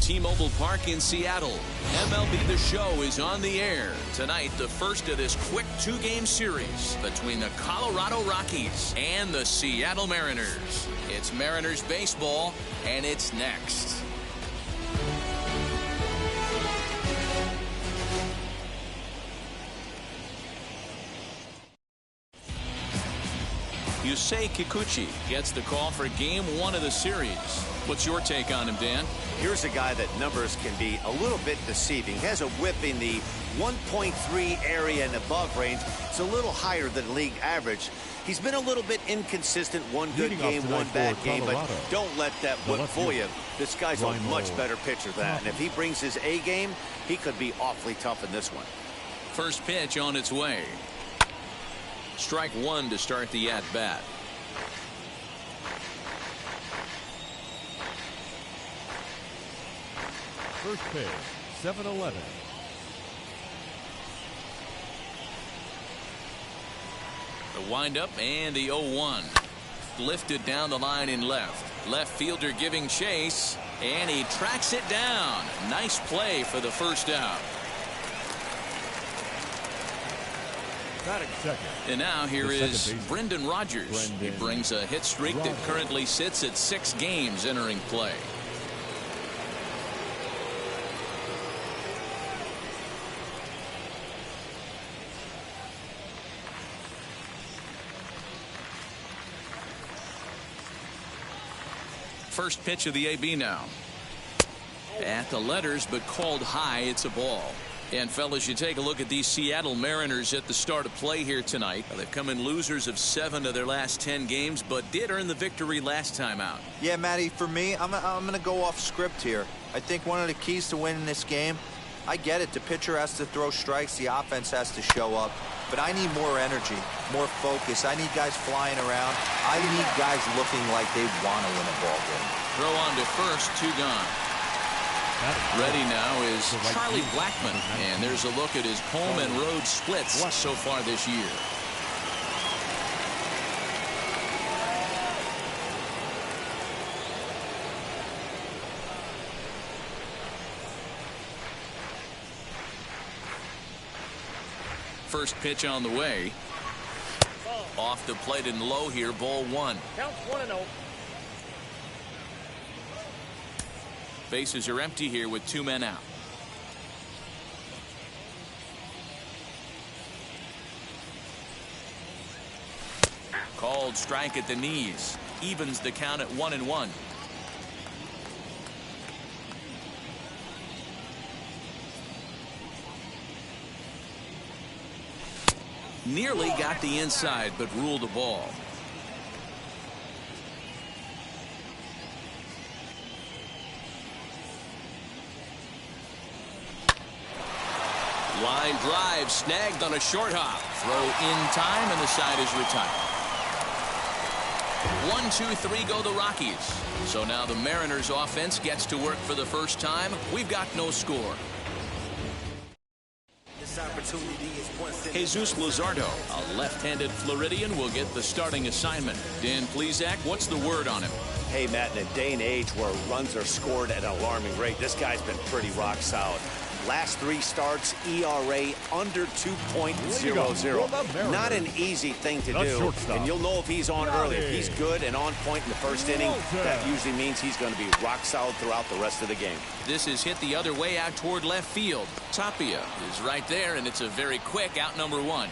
T-Mobile Park in Seattle. MLB The Show is on the air. Tonight, the first of this quick two-game series between the Colorado Rockies and the Seattle Mariners. It's Mariners baseball, and it's next. Yusei Kikuchi gets the call for game one of the series. What's your take on him, Dan? Here's a guy that numbers can be a little bit deceiving. He has a whip in the 1.3 area and above range. It's a little higher than league average. He's been a little bit inconsistent. One good game, one bad game, but don't let that whip fool you. This guy's a much better pitcher than that. And if he brings his A game, he could be awfully tough in this one. First pitch on its way. Strike one to start the at-bat. First pitch, 7-11. The windup and the 0-1. Lifted down the line in left. Left fielder giving chase, and he tracks it down. Nice play for the first out. And now here is Brendan Rodgers. He brings a hit streak that currently sits at 6 games entering play. First pitch of the AB now. At the letters, but called high. It's a ball. And fellas, you take a look at these Seattle Mariners at the start of play here tonight. They've come in losers of 7 of their last 10 games, but did earn the victory last time out. Yeah, Matty, for me, I'm going to go off script here. I think one of the keys to winning this game, I get it. The pitcher has to throw strikes. The offense has to show up. But I need more energy, more focus. I need guys flying around. I need guys looking like they want to win a ball game. Throw on to first, 2 gone. Ready now is Charlie Blackmon, and there's a look at his home and road splits so far this year. First pitch on the way. Off the plate and low here, ball 1. Counts 1-0. Bases are empty here with 2 men out. Called strike at the knees. Evens the count at 1-1. Nearly got the inside, but ruled the ball. Line drive snagged on a short hop. Throw in time, and the side is retired. 1-2-3 go the Rockies. So now the Mariners offense gets to work for the first time. We've got no score. Jesus Luzardo, a left-handed Floridian, will get the starting assignment. Dan Plesac, what's the word on him? Hey, Matt, in a day and age where runs are scored at an alarming rate, this guy's been pretty rock solid. Last 3 starts, ERA under 2.00. Not an easy thing to do, and you'll know if he's on early. If he's good and on point in the first inning, that usually means he's going to be rock solid throughout the rest of the game. This is hit the other way out toward left field. Tapia is right there, and it's a very quick out number 1.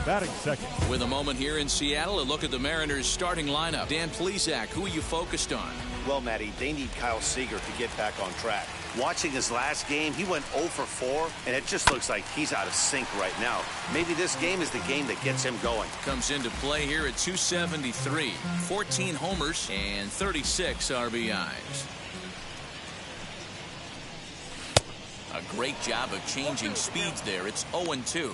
Batting second. With a moment here in Seattle, a look at the Mariners starting lineup. Dan Plesac, who are you focused on? Well, Matty, they need Kyle Seager to get back on track. Watching his last game, he went 0 for 4, and it just looks like he's out of sync right now. Maybe this game is the game that gets him going. Comes into play here at 273. 14 homers and 36 RBIs. A great job of changing speeds there. It's 0-2.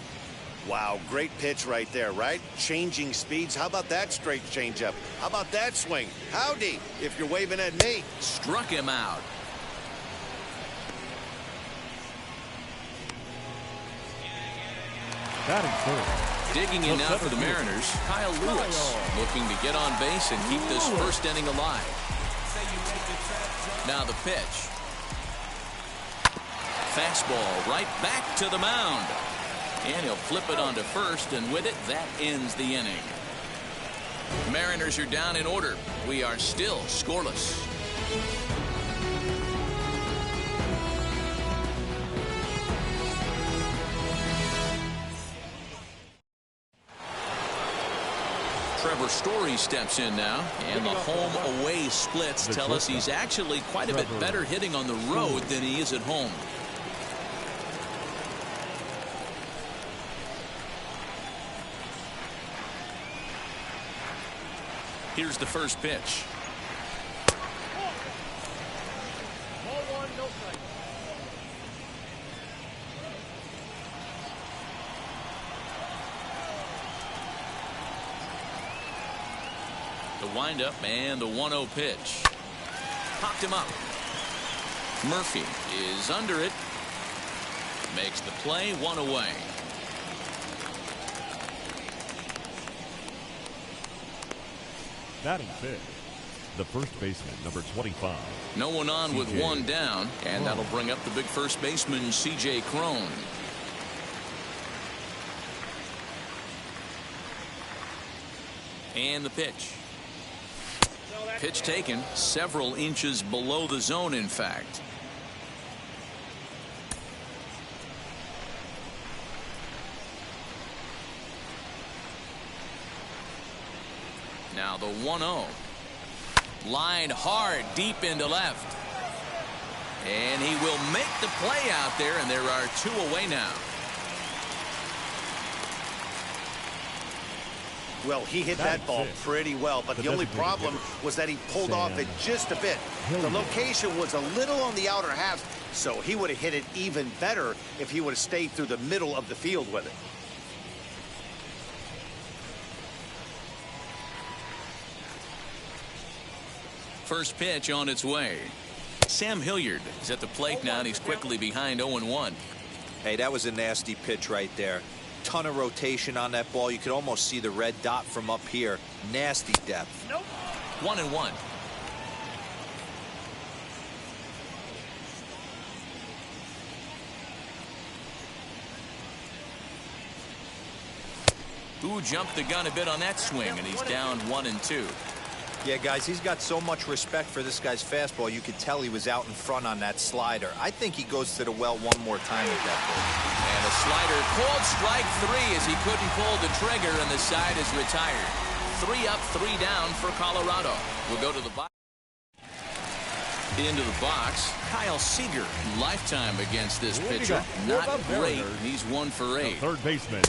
Wow, great pitch right there, right? Changing speeds. How about that straight changeup? How about that swing? Howdy, if you're waving at me. Struck him out. Batting third. Digging in now for the Mariners, Kyle Lewis, looking to get on base and keep this first inning alive. Now the pitch. Fastball right back to the mound. And he'll flip it onto first, and with it, that ends the inning. Mariners are down in order. We are still scoreless. Trevor Story steps in now, and the home-away splits tell us he's actually quite a bit better hitting on the road than he is at home. Here's the first pitch. The windup and the 1-0 pitch. Popped him up. Murphy is under it. Makes the play, 1 away. Batting fifth, the first baseman, number 25. No one on with one down, and that'll bring up the big first baseman, C.J. Cron. And the pitch. Pitch taken several inches below the zone, in fact. Now the 1-0. Line hard deep into left. And he will make the play out there, and there are 2 away now. Well, he hit that ball pretty well, but the only problem was that he pulled off it just a bit. The location was a little on the outer half, so he would have hit it even better if he would have stayed through the middle of the field with it. First pitch on its way. Sam Hilliard is at the plate now, and he's quickly behind 0-1. Hey, that was a nasty pitch right there. Ton of rotation on that ball. You could almost see the red dot from up here. Nasty depth. 1-1. Who jumped the gun a bit on that swing, and he's down 1-2. Yeah, guys, he's got so much respect for this guy's fastball. You could tell he was out in front on that slider. I think he goes to the well one more time with that ball. And a slider called strike 3 as he couldn't pull the trigger, and the side is retired. 3 up, 3 down for Colorado. We'll go to the box. Into the box, Kyle Seager, lifetime against this pitcher. Not great. He's 1 for 8. Third baseman.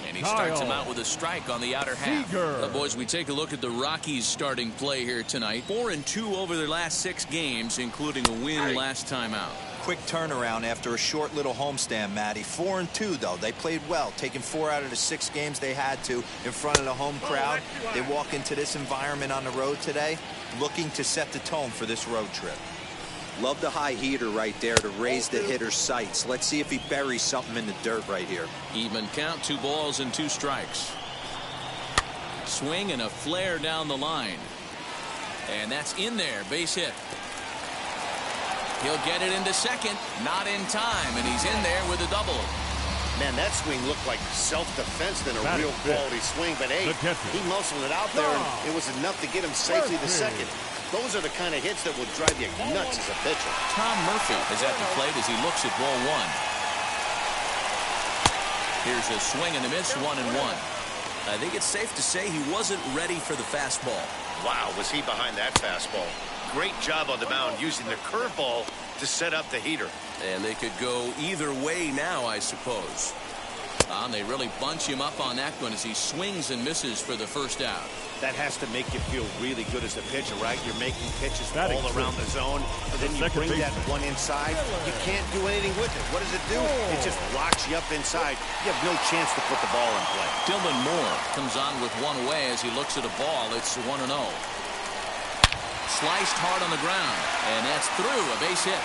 And he starts him out with a strike on the outer half. Boys, we take a look at the Rockies' starting play here tonight. 4-2 over their last 6 games, including a win last time out. Quick turnaround after a short little homestand, Matty. 4-2, though. They played well, taking 4 out of the 6 games they had to in front of the home crowd. They walk into this environment on the road today looking to set the tone for this road trip. Love the high heater right there to raise the hitter's sights. Let's see if he buries something in the dirt right here. Even count, 2 balls and 2 strikes. Swing and a flare down the line. And that's in there. Base hit. He'll get it into second. Not in time. And he's in there with a double. Man, that swing looked like self-defense than a real quality swing. But, hey, he muscled it out there, and it was enough to get him safely to second. Those are the kind of hits that will drive you nuts as a pitcher. Tom Murphy is at the plate as he looks at ball 1. Here's a swing and a miss, 1-1. I think it's safe to say he wasn't ready for the fastball. Wow, was he behind that fastball. Great job on the mound using the curveball to set up the heater. And they could go either way now, I suppose. They really bunch him up on that one as he swings and misses for the first out. That has to make you feel really good as a pitcher, right? You're making pitches all around the zone, and then you bring that one inside. You can't do anything with it. What does it do? It just locks you up inside. You have no chance to put the ball in play. Dylan Moore comes on with 1 away as he looks at a ball. It's 1-0. Sliced hard on the ground, and that's through, a base hit.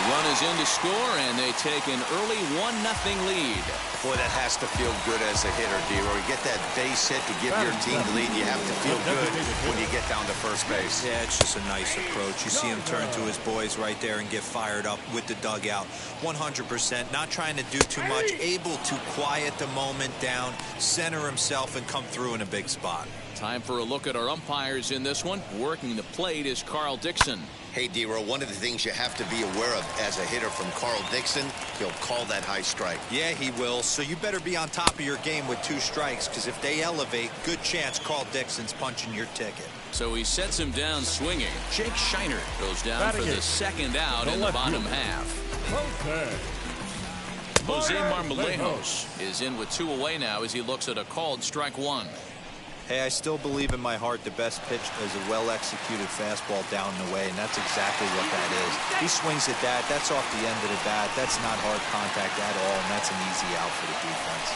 run is in to score, and they take an early 1-0 lead. Boy, that has to feel good as a hitter, D-Roy. You get that base hit to give your team the lead. You have to feel good when you get down to first base. Yeah, it's just a nice approach. You see him turn to his boys right there and get fired up with the dugout. 100%, not trying to do too much, able to quiet the moment down, center himself, and come through in a big spot. Time for a look at our umpires in this one. Working the plate is Carl Dixon. Hey, D-Roy, one of the things you have to be aware of as a hitter from Carl Dixon, he'll call that high strike. Yeah, he will. So you better be on top of your game with 2 strikes, because if they elevate, good chance Carl Dixon's punching your ticket. So he sets him down swinging. Jake Shiner goes down for the second out in the bottom half. Okay. Jose Marmolejos is in with 2 away now as he looks at a called strike 1. Hey, I still believe in my heart the best pitch is a well-executed fastball down and away, and that's exactly what that is. He swings at that. That's off the end of the bat. That's not hard contact at all, and that's an easy out for the defense.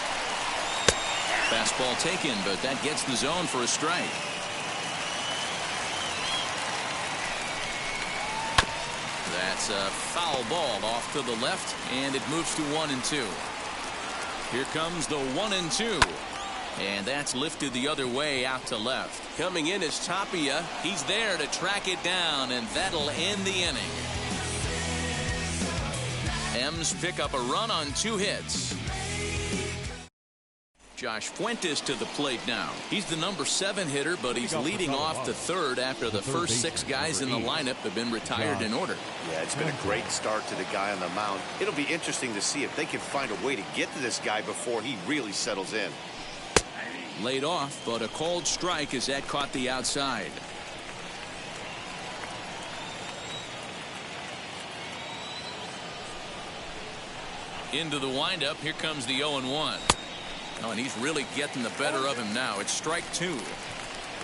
Fastball taken, but that gets the zone for a strike. That's a foul ball off to the left, and it moves to 1-2. Here comes the 1-2. And that's lifted the other way out to left. Coming in is Tapia. He's there to track it down, and that'll end the inning. M's pick up a run on 2 hits. Josh Fuentes to the plate now. He's the number 7 hitter, but he's leading off the 3rd after the first 6 guys in the lineup have been retired in order. Yeah, it's been a great start to the guy on the mound. It'll be interesting to see if they can find a way to get to this guy before he really settles in. Laid off, but a called strike as that caught the outside. Into the windup. Here comes the 0-1. Oh, and he's really getting the better of him now. It's strike 2.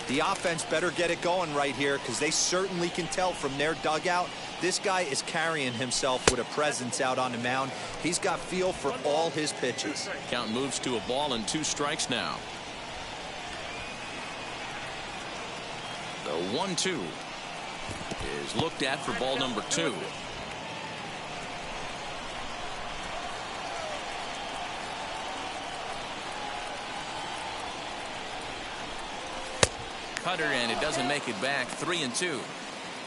The offense better get it going right here, because they certainly can tell from their dugout this guy is carrying himself with a presence out on the mound. He's got feel for all his pitches. Count moves to a ball and 2 strikes now. The 1-2 is looked at for ball number 2. Cutter, and it doesn't make it back. 3-2.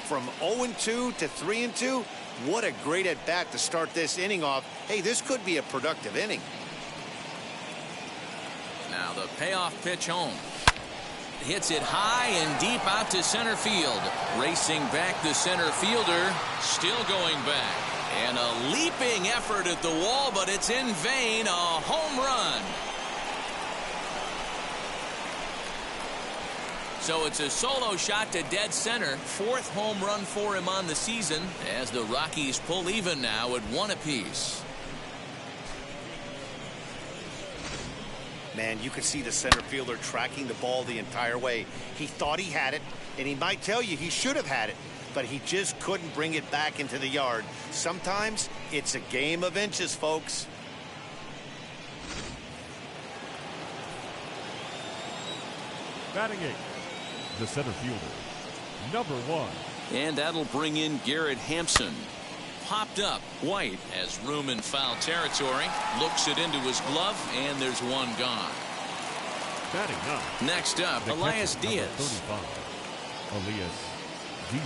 From 0-2 to 3-2, what a great at bat to start this inning off. Hey, this could be a productive inning. Now the payoff pitch home. Hits it high and deep out to center field. Racing back the center fielder. Still going back. And a leaping effort at the wall, but it's in vain. A home run. So it's a solo shot to dead center. 4th home run for him on the season as the Rockies pull even now at 1 apiece. Man, you could see the center fielder tracking the ball the entire way. He thought he had it, and he might tell you he should have had it, but he just couldn't bring it back into the yard. Sometimes it's a game of inches, folks. Batting 8, the center fielder, number 1. And that'll bring in Garrett Hampson. Popped up. White has room in foul territory. Looks it into his glove, and there's 1 gone. Batting 9. Next up, Elias Diaz. 35, Elias Diaz.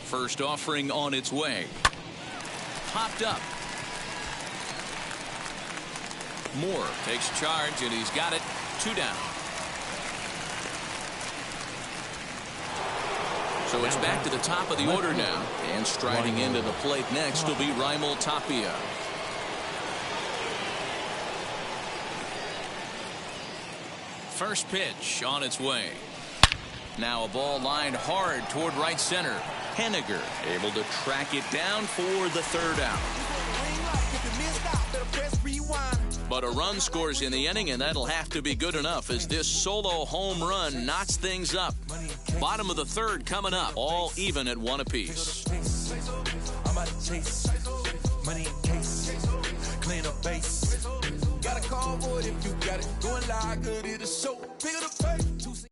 First offering on its way. Popped up. Moore takes charge, and he's got it. 2 down. So it's back to the top of the order now. And striding into the plate next will be Raimel Tapia. First pitch on its way. Now a ball lined hard toward right center. Henniger able to track it down for the 3rd out. But a run scores in the inning, and that'll have to be good enough as this solo home run knots things up. Bottom of the 3rd coming up, all even at 1 apiece. Got a call for it if you got it. Going live, good, it'll show. Bigger the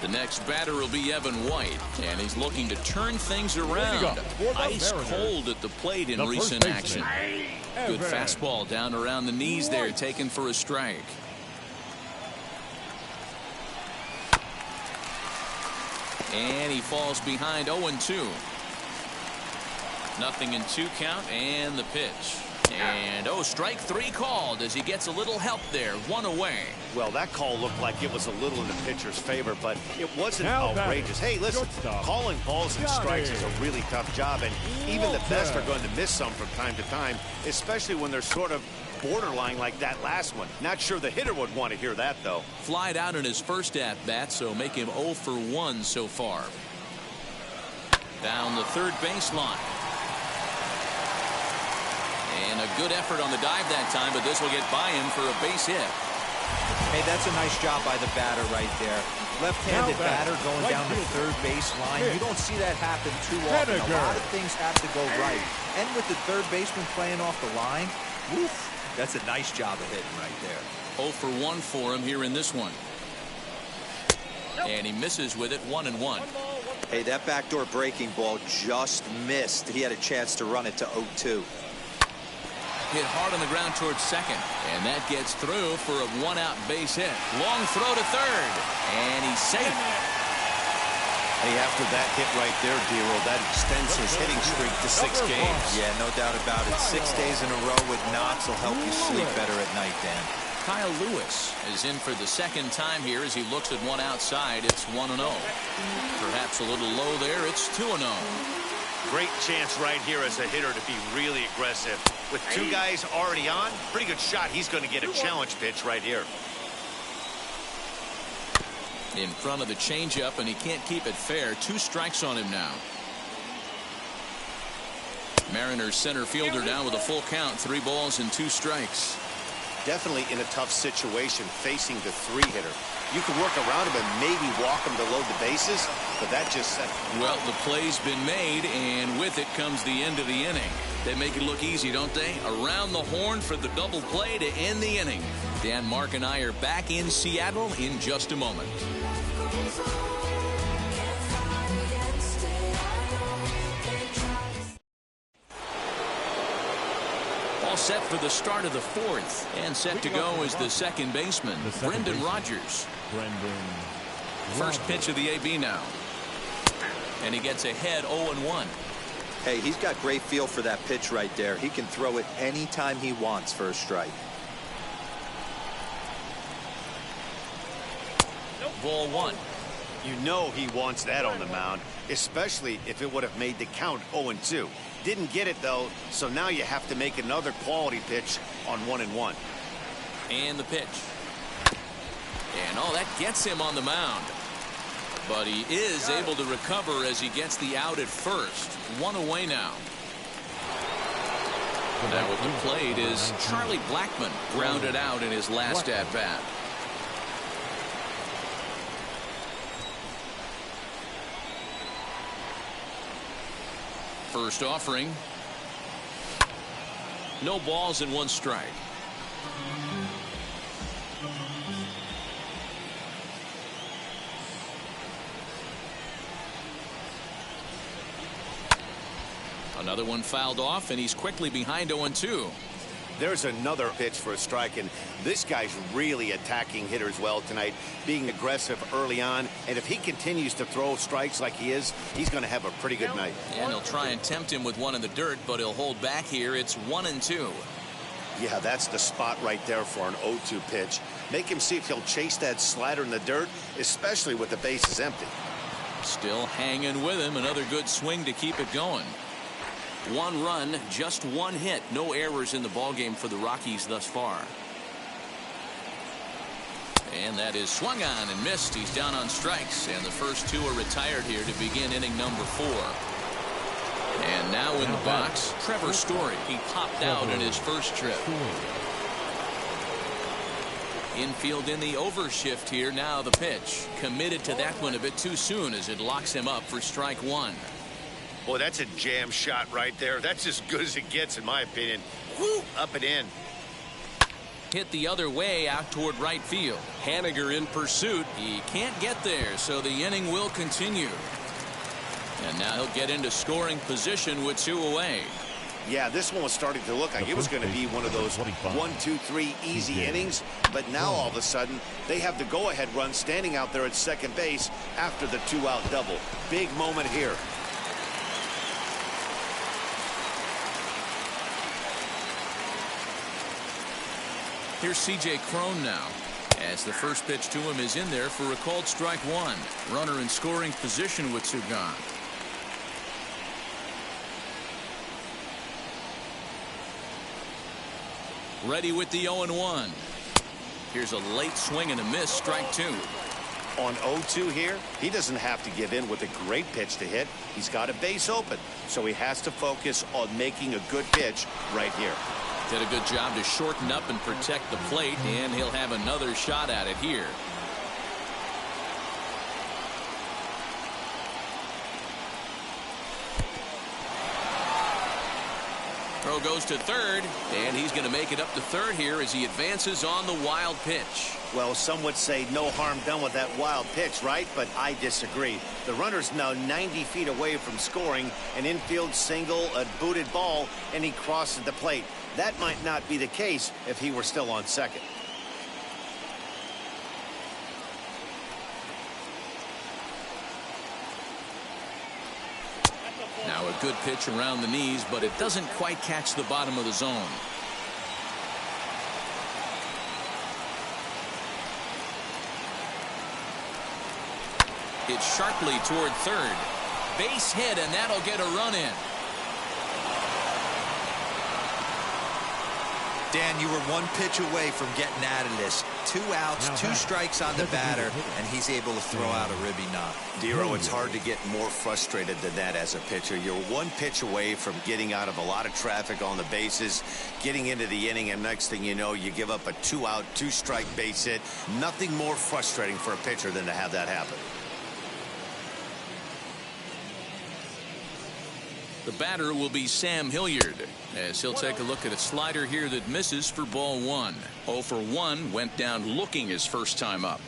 The next batter will be Evan White, and he's looking to turn things around. Ice cold at the plate in recent action. Good fastball down around the knees there, taken for a strike. And he falls behind 0-2. Nothing in 2 count, and the pitch. And strike 3 called as he gets a little help there. 1 away. Well, that call looked like it was a little in the pitcher's favor, but it wasn't outrageous. Hey, listen, calling balls and strikes is a really tough job, and even the best are going to miss some from time to time, especially when they're sort of borderline like that last one. Not sure the hitter would want to hear that, though. Flied out in his first at-bat, so make him 0 for 1 so far. Down the third baseline. And a good effort on the dive that time, but this will get by him for a base hit. Hey, that's a nice job by the batter right there. Left-handed batter going down the third baseline. You don't see that happen too often. A lot of things have to go right. And with the third baseman playing off the line, woof, that's a nice job of hitting right there. 0 for 1 for him here in this one. And he misses with it, 1-1. Hey, that backdoor breaking ball just missed. He had a chance to run it to 0-2. Hit hard on the ground towards second, and that gets through for a 1-out base hit. Long throw to third, and he's safe. Hey, after that hit right there, D-Roll, that extends his hitting streak to 6 games. Yeah, no doubt about it. 6 days in a row with knocks will help you sleep better at night, Dan. Kyle Lewis is in for the second time here as he looks at one outside. It's 1-0. Perhaps a little low there. It's 2-0. Great chance right here as a hitter to be really aggressive. With 2 guys already on, pretty good shot. He's going to get a challenge pitch right here. In front of the changeup, and he can't keep it fair. 2 strikes on him now. Mariners center fielder down with a full count. 3 balls and 2 strikes. Definitely in a tough situation facing the 3-hitter. You can work around him and maybe walk him to load the bases, but that just set. Well, the play's been made, and with it comes the end of the inning. They make it look easy, don't they? Around the horn for the double play to end the inning. Dan, Mark, and I are back in Seattle in just a moment. All set for the start of the 4th, and set to go is the second baseman, Brendan Rodgers. First pitch of the AB now. And he gets ahead 0-1. Hey, he's got great feel for that pitch right there. He can throw it anytime he wants for a strike. Ball 1. You know he wants that on the mound, especially if it would have made the count 0-2. Didn't get it, though, so now you have to make another quality pitch on 1-1. And the pitch. And that gets him on the mound. But he is able to recover as he gets the out at first. 1 away now. Now at the plate is Charlie Blackmon, grounded out in his last at-bat. First offering. No balls and 1 strike. Another one fouled off, and he's quickly behind 0-2. There's another pitch for a strike, and this guy's really attacking hitters well tonight, being aggressive early on, and if he continues to throw strikes like he is, he's going to have a pretty good night. And he'll try and tempt him with one in the dirt, but he'll hold back here. It's 1-2. Yeah, that's the spot right there for an 0-2 pitch. Make him see if he'll chase that slider in the dirt, especially with the bases empty. Still hanging with him. Another good swing to keep it going. 1 run, just 1 hit. No errors in the ballgame for the Rockies thus far. And that is swung on and missed. He's down on strikes, and the first 2 are retired here to begin inning number 4. And now in the box, Trevor Story. He popped out in his first trip. Infield in the overshift here. Now the pitch. Committed to that one a bit too soon as it locks him up for strike 1. Boy, that's a jam shot right there. That's as good as it gets, in my opinion. Woo! Up and in. hit the other way out toward right field. Haniger in pursuit. He can't get there, so the inning will continue. And now he'll get into scoring position with 2 away. Yeah, this one was starting to look like it was going to be one of those 1, 2, 3 easy innings. But now all of a sudden, they have the go-ahead run standing out there at second base after the 2-out double. Big moment here. Here's C.J. Cron now, as the first pitch to him is in there for a called strike 1. Runner in scoring position with 2 gone. Ready with the 0-1. Here's a late swing and a miss, strike 2. On 0-2 here, he doesn't have to give in with a great pitch to hit. He's got a base open, so he has to focus on making a good pitch right here. Did a good job to shorten up and protect the plate, and he'll have another shot at it here. Throw goes to third, and he's going to make it up to third here as he advances on the wild pitch. Well, some would say no harm done with that wild pitch, right? But I disagree. The runner's now 90 feet away from scoring, an infield single, a booted ball, and he crosses the plate. That might not be the case if he were still on second. Now a good pitch around the knees, but it doesn't quite catch the bottom of the zone. It's sharply toward third. Base hit, and that'll get a run in. Dan, you were 1 pitch away from getting out of this. 2 outs, 2 strikes on the batter, and he's able to throw out a ribby knock. Dero, it's hard to get more frustrated than that as a pitcher. You're 1 pitch away from getting out of a lot of traffic on the bases, getting into the inning, and next thing you know, you give up a 2-out, 2-strike base hit. Nothing more frustrating for a pitcher than to have that happen. The batter will be Sam Hilliard, as he'll take a look at a slider here that misses for ball 1. 0 for 1, went down looking his first time up.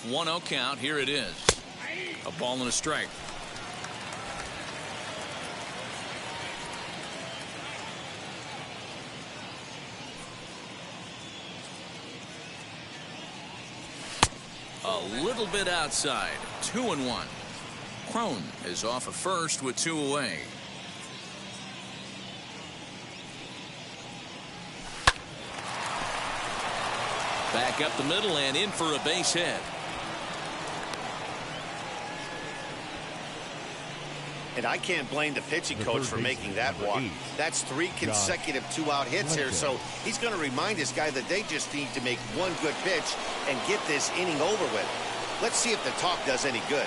One 0 count. Here it is. A ball and a strike. A little bit outside. 2-1. Cron is off at first with 2 away. Back up the middle and in for a base hit. And I can't blame the pitching coach for making that walk. That's 3 consecutive 2-out hits here, so he's going to remind this guy that they just need to make 1 good pitch and get this inning over with. Let's see if the talk does any good.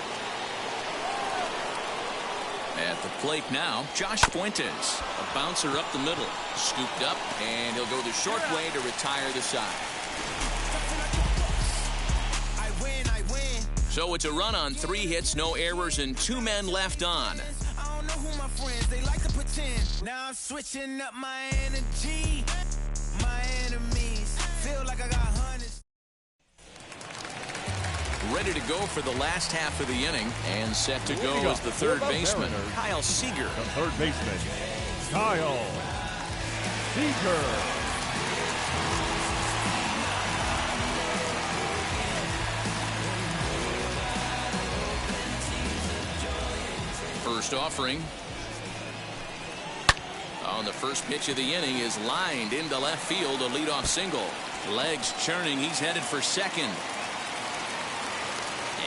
At the plate now, Josh Fuentes. A bouncer up the middle. Scooped up, and he'll go the short way to retire the side. So it's a run on 3 hits, no errors, and 2 men left on. I don't know who my friends, they like to pretend. Now I'm switching up my energy. My enemies feel like I got hundreds. Ready to go for the last half of the inning, and set to go as the third baseman, Kyle Seager. The third baseman, Kyle Seager. First offering on the first pitch of the inning is lined into left field, a leadoff single. Legs churning, he's headed for second.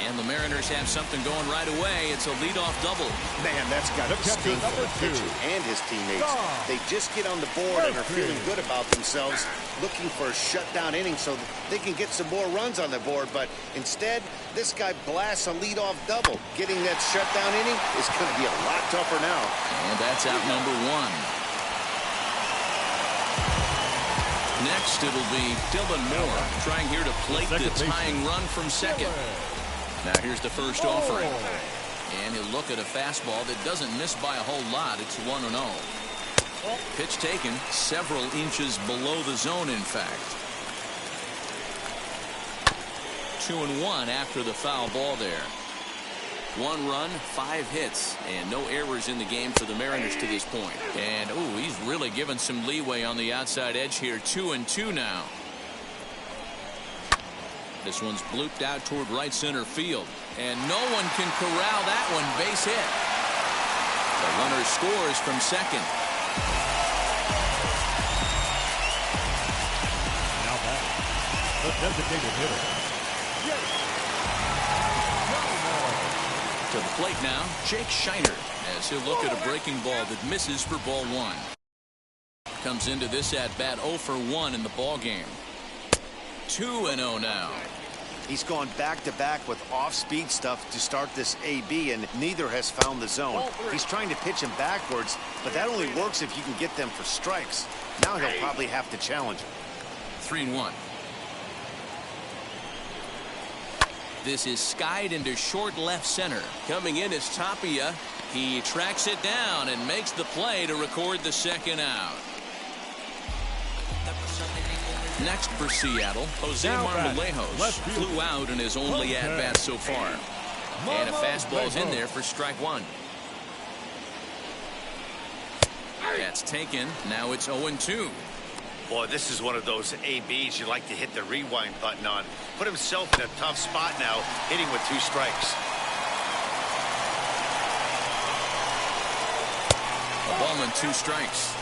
And the Mariners have something going right away. It's a leadoff double. Man, that's got to sting for the pitcher and his teammates. They just get on the board and are feeling good about themselves, looking for a shutdown inning so they can get some more runs on the board. But instead, this guy blasts a leadoff double. Getting that shutdown inning is going to be a lot tougher now. And that's out number 1. Next, it'll be Dylan Moore trying here to plate the tying run from second. Now here's the first offering. And he'll look at a fastball that doesn't miss by a whole lot. It's 1-0. Pitch taken several inches below the zone, in fact. 2-1 after the foul ball there. 1 run, 5 hits, and no errors in the game for the Mariners to this point. And, ooh, he's really given some leeway on the outside edge here. 2-2 now. This one's blooped out toward right center field. And no one can corral that one. Base hit. The runner scores from second. Now back, the designated hitter. To the plate now, Jake Shiner, as he'll look at a breaking ball that misses for ball 1. Comes into this at bat 0 for 1 in the ball game. 2-0 now. He's gone back-to-back with off-speed stuff to start this AB, and neither has found the zone. He's trying to pitch him backwards, but that only works if you can get them for strikes. Now he'll probably have to challenge him. 3-1. This is skied into short left center. Coming in is Tapia. He tracks it down and makes the play to record the second out. Next for Seattle, Jose Marmolejos flew out in his only at-bat so far. And a fastball's in there for strike 1. That's taken. Now it's 0-2. Boy, this is one of those ABs you like to hit the rewind button on. Put himself in a tough spot now, hitting with 2 strikes. A ball and 2 strikes.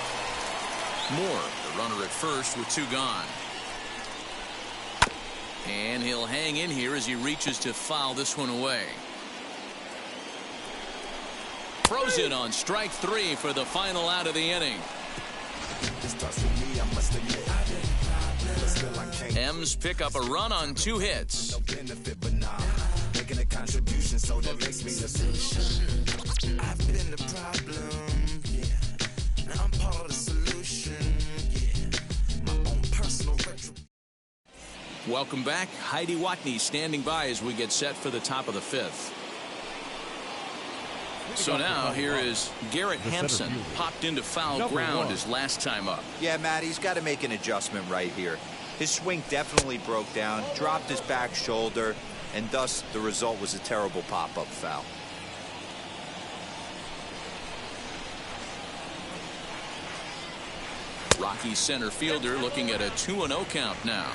Moore, the runner at first with 2 gone. And he'll hang in here as he reaches to foul this one away. Throws it on strike 3 for the final out of the inning. M's pick up a run on 2 hits. Welcome back. Heidi Watney standing by as we get set for the top of the 5th. So now here is Garrett Hampson. Popped into foul ground his last time up. Yeah, Matt, he's got to make an adjustment right here. His swing definitely broke down, dropped his back shoulder, and thus the result was a terrible pop-up foul. Rockies center fielder looking at a 2-0 count now.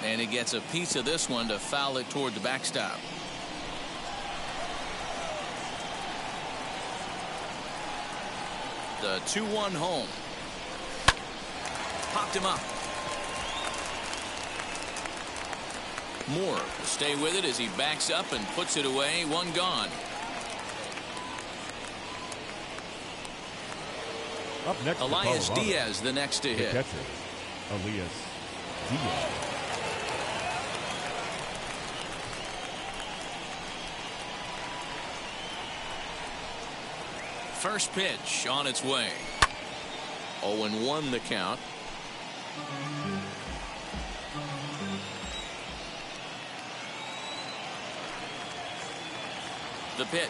And he gets a piece of this one to foul it toward the backstop. The 2-1 home. Popped him up. Moore will stay with it as he backs up and puts it away. 1 gone. Up next, Elias Diaz, the next to hit. Catcher, Elias Diaz. First pitch on its way. 0-1 the count. The pitch.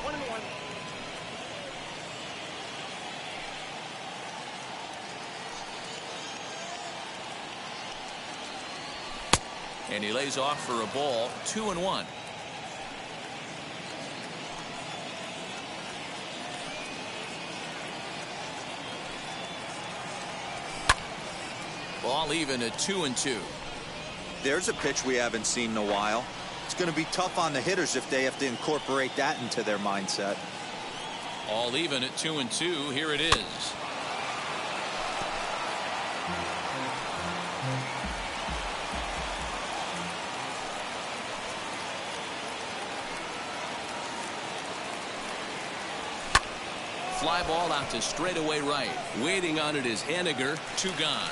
1-1. And he lays off for a ball. 2-1. Ball even at 2-2. There's a pitch we haven't seen in a while. It's going to be tough on the hitters if they have to incorporate that into their mindset. All even at 2-2. Here it is. Fly ball out to straightaway right. Waiting on it is Haniger. 2 gone.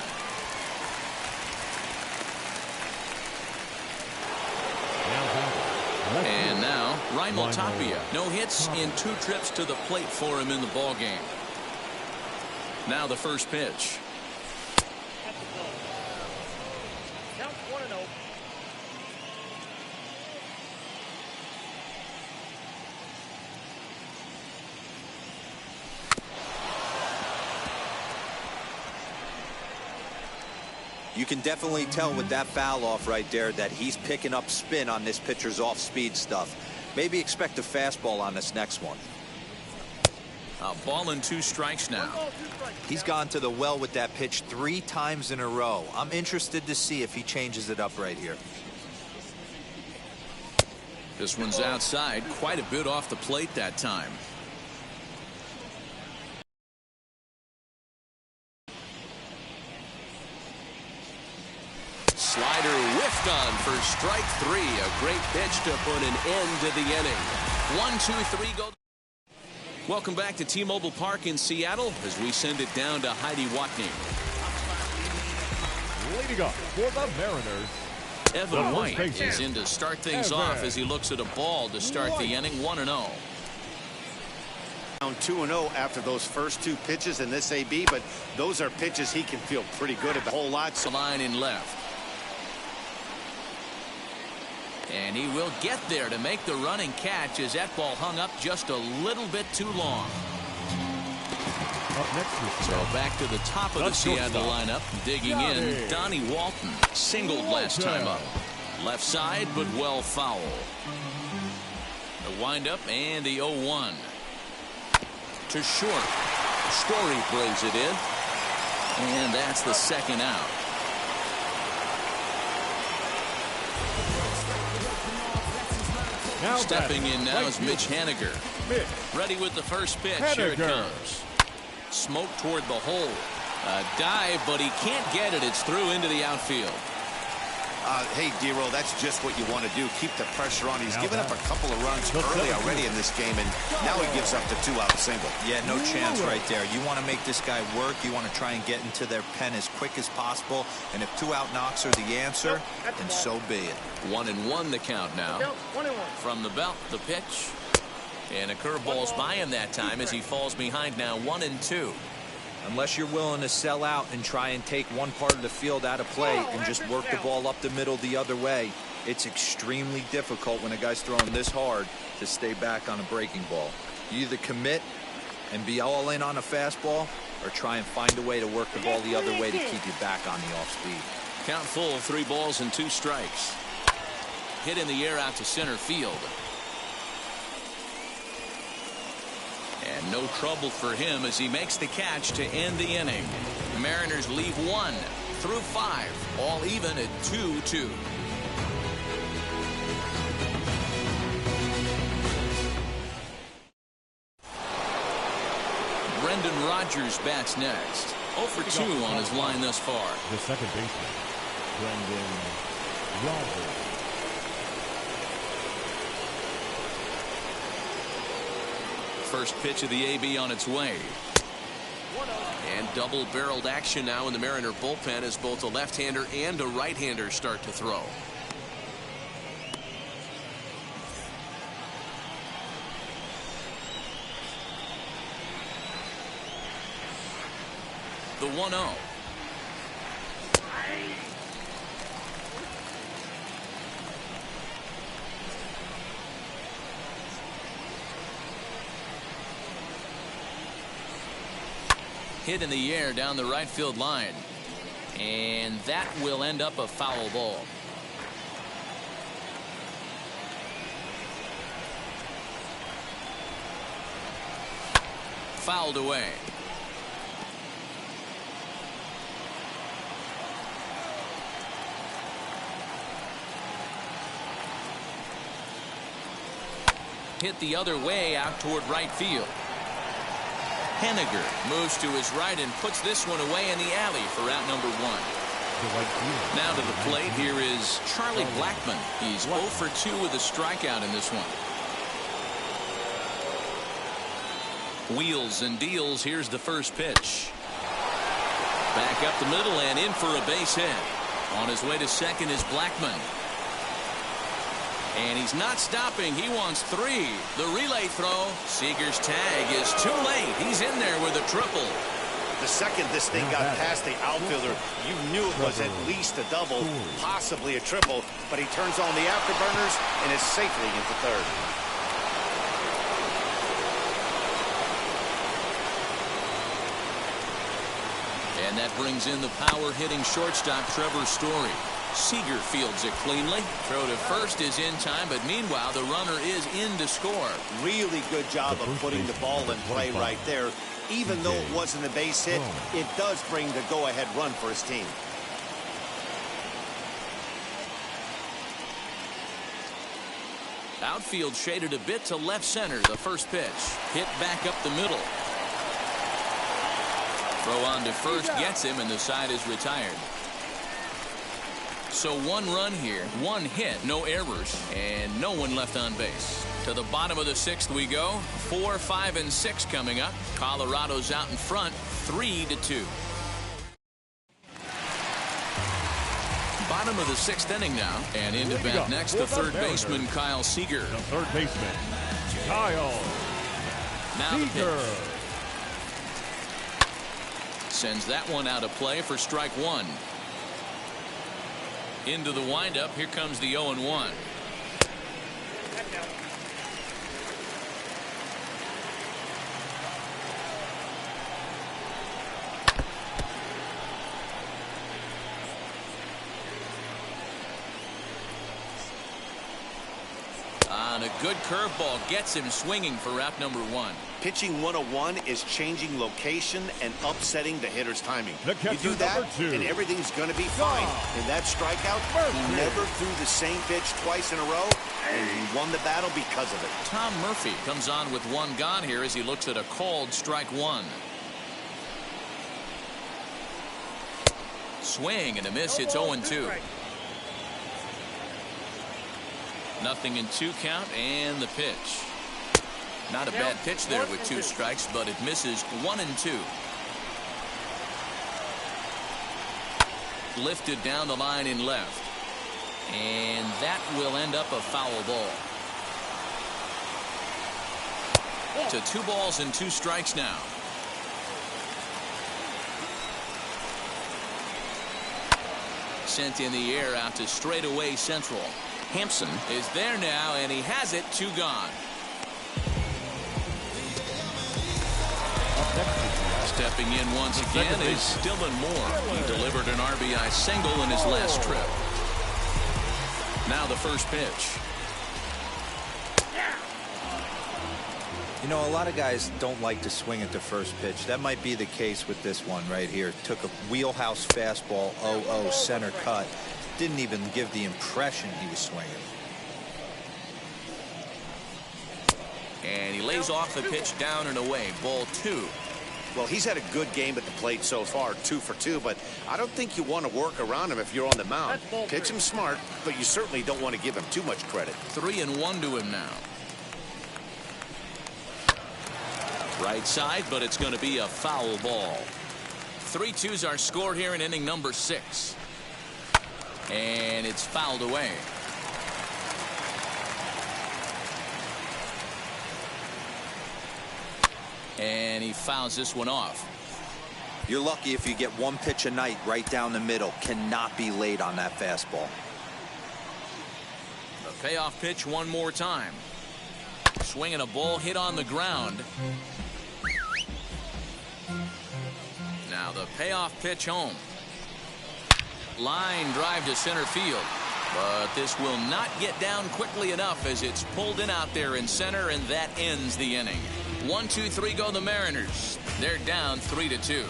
And now Ryan Tapia, no hits in 2 trips to the plate for him in the ball game. Now the first pitch. Count 1-0. You can definitely tell with that foul off right there that he's picking up spin on this pitcher's off-speed stuff. Maybe expect a fastball on this next one. A ball and 2 strikes now. He's gone to the well with that pitch 3 times in a row. I'm interested to see if he changes it up right here. This one's outside, quite a bit off the plate that time. Slider whiffed on for strike 3. A great pitch to put an end to the inning. 1-2-3 go. Welcome back to T-Mobile Park in Seattle as we send it down to Heidi Watney. Leading up for the Mariners, Evan White is in to start things off as he looks at a ball to start the inning. 1-0. Down 2-0 after those first 2 pitches in this AB, but those are pitches he can feel pretty good about. A whole lot. The line in left. And he will get there to make the running catch as that ball hung up just a little bit too long. up next So back to the top of the Seattle lineup. Digging in, Donnie Walton. Singled last time up. Left side, but well foul. The windup and the 0-1. To short. Story brings it in. And that's the second out. Now stepping in now is Mitch Haniger. Ready with the first pitch. Here it comes. Smoke toward the hole. A dive, but he can't get it. It's through into the outfield. Hey, D-Roll, that's just what you want to do. Keep the pressure on. He's given up a couple of runs early already in this game, and now he gives up the 2-out single. Yeah, no chance right there. You want to make this guy work. You want to try and get into their pen as quick as possible. And if 2-out knocks are the answer, then so be it. 1-1 the count now. From the belt, the pitch. And a curveball's by him that time as he falls behind now 1-2. Unless you're willing to sell out and try and take one part of the field out of play and just work the ball up the middle the other way, it's extremely difficult when a guy's throwing this hard to stay back on a breaking ball. You either commit and be all in on a fastball or try and find a way to work the ball the other way to keep you back on the off speed. Count full, 3 balls and 2 strikes. Hit in the air out to center field. And no trouble for him as he makes the catch to end the inning. The Mariners leave 1 through 5, all even at 2-2. Brendan Rodgers bats next. 0 for 2 on his line thus far. The second baseman, Brendan Rodgers. First pitch of the AB on its way. And double-barreled action now in the Mariner bullpen as both a left-hander and a right-hander start to throw. The 1-0. Hit in the air down the right field line. And that will end up a foul ball. Fouled away. Hit the other way out toward right field. Haniger moves to his right and puts this one away in the alley for out number 1. Now to the plate, here is Charlie Blackmon. He's 0 for 2 with a strikeout in this one. Wheels and deals. Here's the first pitch. Back up the middle and in for a base hit. On his way to second is Blackmon. And he's not stopping. He wants 3. The relay throw. Seager's tag is too late. He's in there with a triple. The second this thing got past the outfielder, you knew it was at least a double, possibly a triple, but he turns on the afterburners and is safely into third. And that brings in the power-hitting shortstop, Trevor Story. Seager fields it cleanly. Throw to first is in time, but meanwhile, the runner is in to score. Really good job of putting the ball in play right there. Even though it wasn't a base hit, it does bring the go-ahead run for his team. Outfield shaded a bit to left center. The first pitch hit back up the middle. Throw on to first gets him, and the side is retired. So 1 run here, 1 hit, no errors, and no one left on base. To the bottom of the 6th we go. 4, 5, and 6 coming up. Colorado's out in front, 3-2. Bottom of the 6th inning now, and into bat next the third baseman Kyle Seager. The third baseman, Kyle Now the Seager. pitch. Sends that one out of play for strike 1. Into the windup. Here comes the 0-1. On a good curveball gets him swinging for wrap number 1. Pitching 101 is changing location and upsetting the hitter's timing. The You catcher, do that, number 2. and everything's going to be fine. In that strikeout, he never threw the same pitch twice in a row, and he won the battle because of it. Tom Murphy comes on with 1 gone here as he looks at a called strike 1. Swing and a miss. It's 0-2. Nothing in 2 count, and the pitch. Not a bad pitch there with 2 strikes, but it misses 1-2. Lifted down the line in left. And that will end up a foul ball. To 2 balls and 2 strikes now. Sent in the air out to straightaway central. Hampson is there now, and he has it. 2 gone. Stepping in once again is Dylan Moore. He delivered an RBI single in his last trip. Now the first pitch. You know, a lot of guys don't like to swing at the first pitch. That might be the case with this one right here. Took a wheelhouse fastball, 0-0 center cut. Didn't even give the impression he was swinging. And he lays off the pitch down and away. Ball 2. Well, he's had a good game at the plate so far, 2 for 2, but I don't think you want to work around him if you're on the mound. Pitch him smart, but you certainly don't want to give him too much credit. 3-1 to him now. Right side, but it's going to be a foul ball. 3-2's our score here in inning number 6. And it's fouled away. And he fouls this one off. You're lucky if you get 1 pitch a night right down the middle. Cannot be late on that fastball. The payoff pitch one more time. Swinging a ball hit on the ground. Now the payoff pitch home. Line drive to center field. But this will not get down quickly enough as it's pulled in out there in center, and that ends the inning. 1, 2, 3 go the Mariners. They're down 3-2.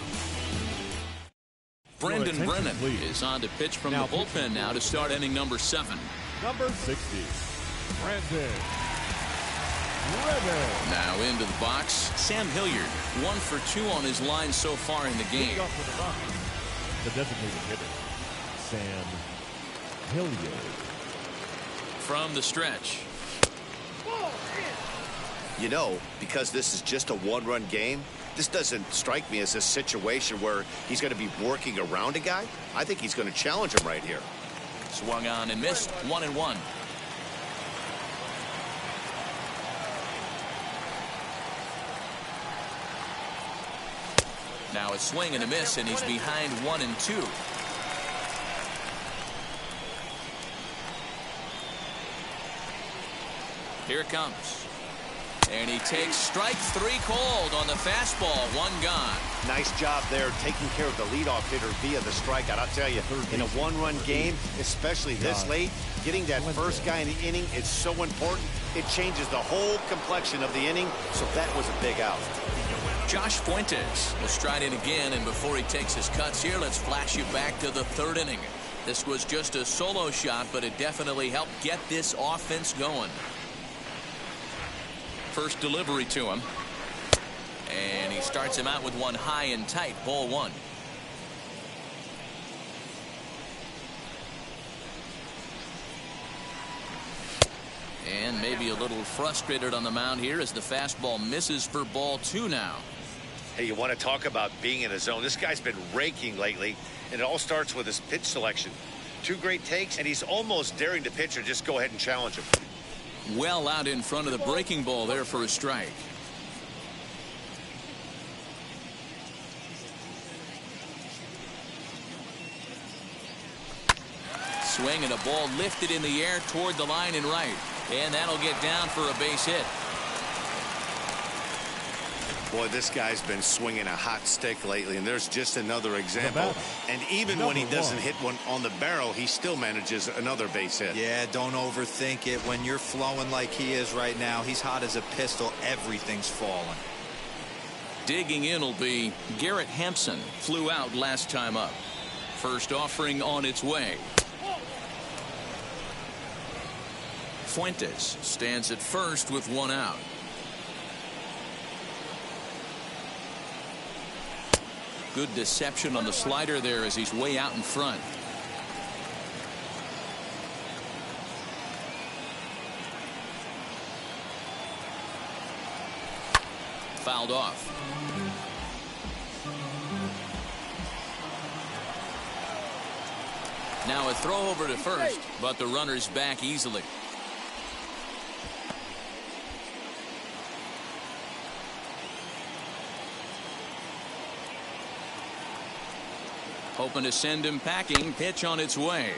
Brendan Brennan is on to pitch from the bullpen now to start inning number 7. Number 60, Brandon Brennan. Now into the box, Sam Hilliard. 1 for 2 on his line so far in the game. Leading off for the Rockies, the designated hitter, Sam Hilliard. From the stretch. You know, because this is just a 1-run game, this doesn't strike me as a situation where he's going to be working around a guy. I think he's going to challenge him right here. Swung on and missed. 1-1. A swing and a miss, and he's behind 1-2. Here it comes. And he takes strike 3 called on the fastball. 1 gone. Nice job there taking care of the leadoff hitter via the strikeout. I'll tell you, in a one-run game, especially this late, getting that first guy in the inning is so important. It changes the whole complexion of the inning, so that was a big out. Josh Fuentes will stride in again, and before he takes his cuts here, let's flash you back to the 3rd inning. This was just a solo shot, but it definitely helped get this offense going. First delivery to him, and he starts him out with one high and tight. Ball 1. And maybe a little frustrated on the mound here as the fastball misses for ball 2 now. Hey, you want to talk about being in a zone? This guy's been raking lately, and it all starts with his pitch selection. 2 great takes, and he's almost daring the pitcher just go ahead and challenge him. Well out in front of the breaking ball there for a strike. Swing and a ball lifted in the air toward the line and right. And that'll get down for a base hit. Boy, this guy's been swinging a hot stick lately, and there's just another example. And even when he doesn't hit one on the barrel, he still manages another base hit. Yeah, don't overthink it. When you're flowing like he is right now, he's hot as a pistol. Everything's falling. Digging in will be Garrett Hampson. Flew out last time up. First offering on its way. Fuentes stands at first with 1 out. Good deception on the slider there as he's way out in front. Fouled off. Now a throw over to first, but the runner's back easily. Hoping to send him packing. Pitch on its way.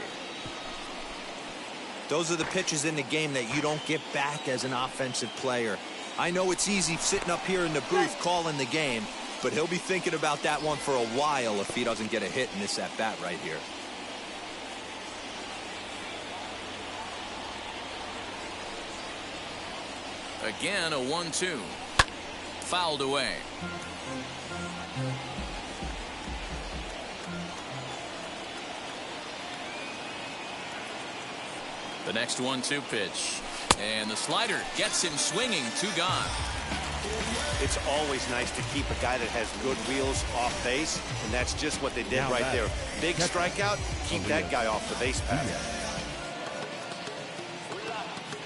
Those are the pitches in the game that you don't get back as an offensive player. I know it's easy sitting up here in the booth calling the game, but he'll be thinking about that one for a while if he doesn't get a hit in this at bat right here. Again, a 1-2. Fouled away. The next 1-2 pitch. And the slider gets him swinging. 2 gone. It's always nice to keep a guy that has good wheels off base, and that's just what they did right there. Big strikeout, keep that guy off the base path.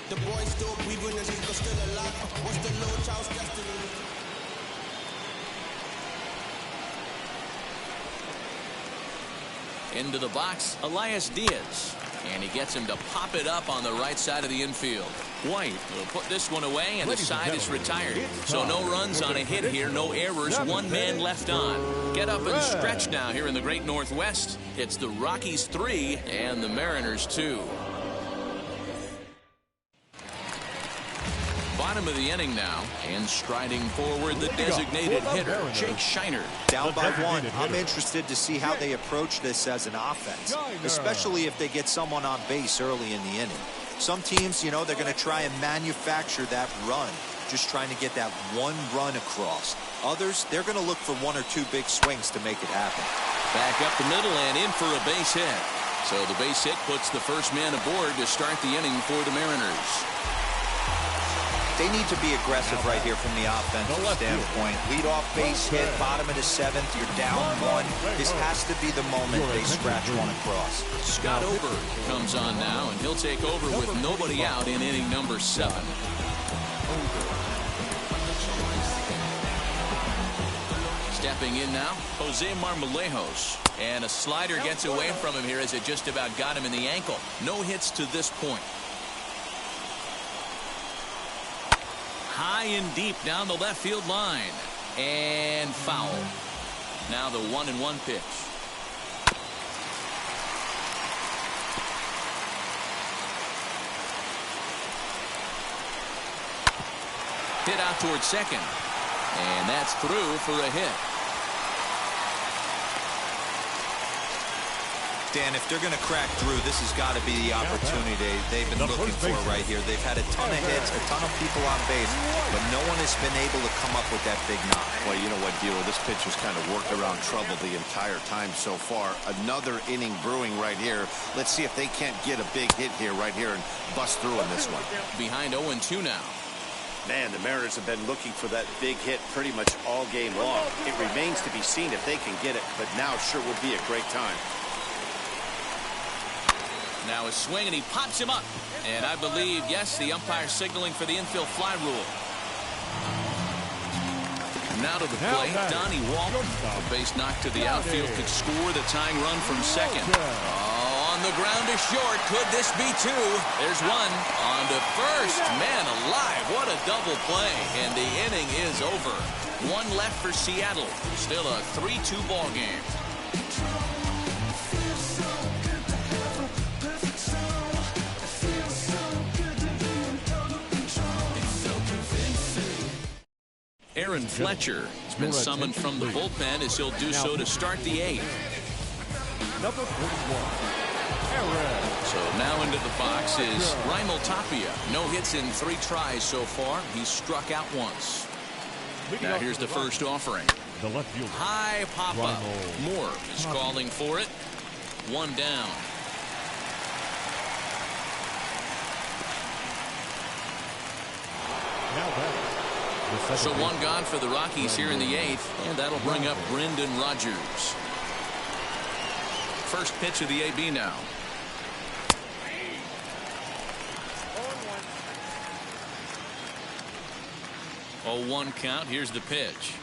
The boys still breathing and he's still alive. What's the little child's destiny? Into the box, Elias Diaz. And he gets him to pop it up on the right side of the infield. White will put this one away, and the side is retired. So no runs on a hit here, no errors, 1 man left on. Get up and stretch now here in the Great Northwest. It's the Rockies 3 and the Mariners 2. Bottom of the inning now, and striding forward the designated hitter, Jake Shiner. Down by 1. I'm interested to see how they approach this as an offense, especially if they get someone on base early in the inning. Some teams, you know, they're going to try and manufacture that run, just trying to get that 1 run across. Others, they're going to look for 1 or 2 big swings to make it happen. Back up the middle and in for a base hit. So the base hit puts the first man aboard to start the inning for the Mariners. They need to be aggressive right here from the offensive standpoint. Lead off base hit, bottom of the 7th, you're down 1. This has to be the moment they scratch 1 across. Scott Ober comes on now, and he'll take over with nobody out in inning number 7. Stepping in now, Jose Marmolejos. And a slider gets away from him here as it just about got him in the ankle. No hits to this point. High and deep down the left field line. And foul. Now the 1-1 pitch. Hit out towards second. And that's through for a hit. Dan, if they're going to crack through, this has got to be the opportunity they've been looking for right here. They've had a ton of hits, a ton of people on base, but no one has been able to come up with that big knock. Well, you know what, Gilo, this pitch has kind of worked around trouble the entire time so far. Another inning brewing right here. Let's see if they can't get a big hit here right here and bust through in this one. Behind 0-2 now. Man, the Mariners have been looking for that big hit pretty much all game long. It remains to be seen if they can get it, but now sure would be a great time. Now a swing, and he pops him up. And I believe, yes, the umpire signaling for the infield fly rule. Now to the plate, Donnie Walton. A base knock to the outfield could score the tying run from second. Oh, on the ground to short. Could this be two? There's one. On to first. Man alive, what a double play. And the inning is over. One left for Seattle. Still a 3-2 ball game. Aaron Fletcher has been summoned from the bullpen as he'll do so to start the 8th. Number 41, Aaron. So now into the box is Raimel Tapia. No hits in 3 tries so far. He's struck out once. Now here's the first offering. The left fielder. High pop-up. Moore is calling for it. 1 down. Now back. So 1 gone for the Rockies here in the 8th, and that'll bring up Brendan Rodgers. First pitch of the AB now. 0-1 count. Here's the pitch.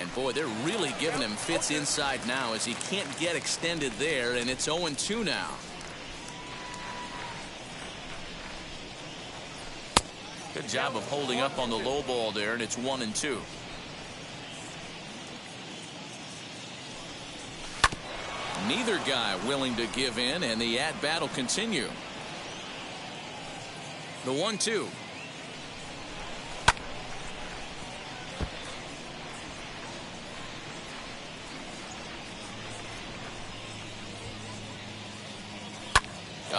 And boy, they're really giving him fits inside now as he can't get extended there, and it's 0-2 now. Good job of holding up on the low ball there, and it's 1-2. Neither guy willing to give in, and the at-bat will continue. The 1-2.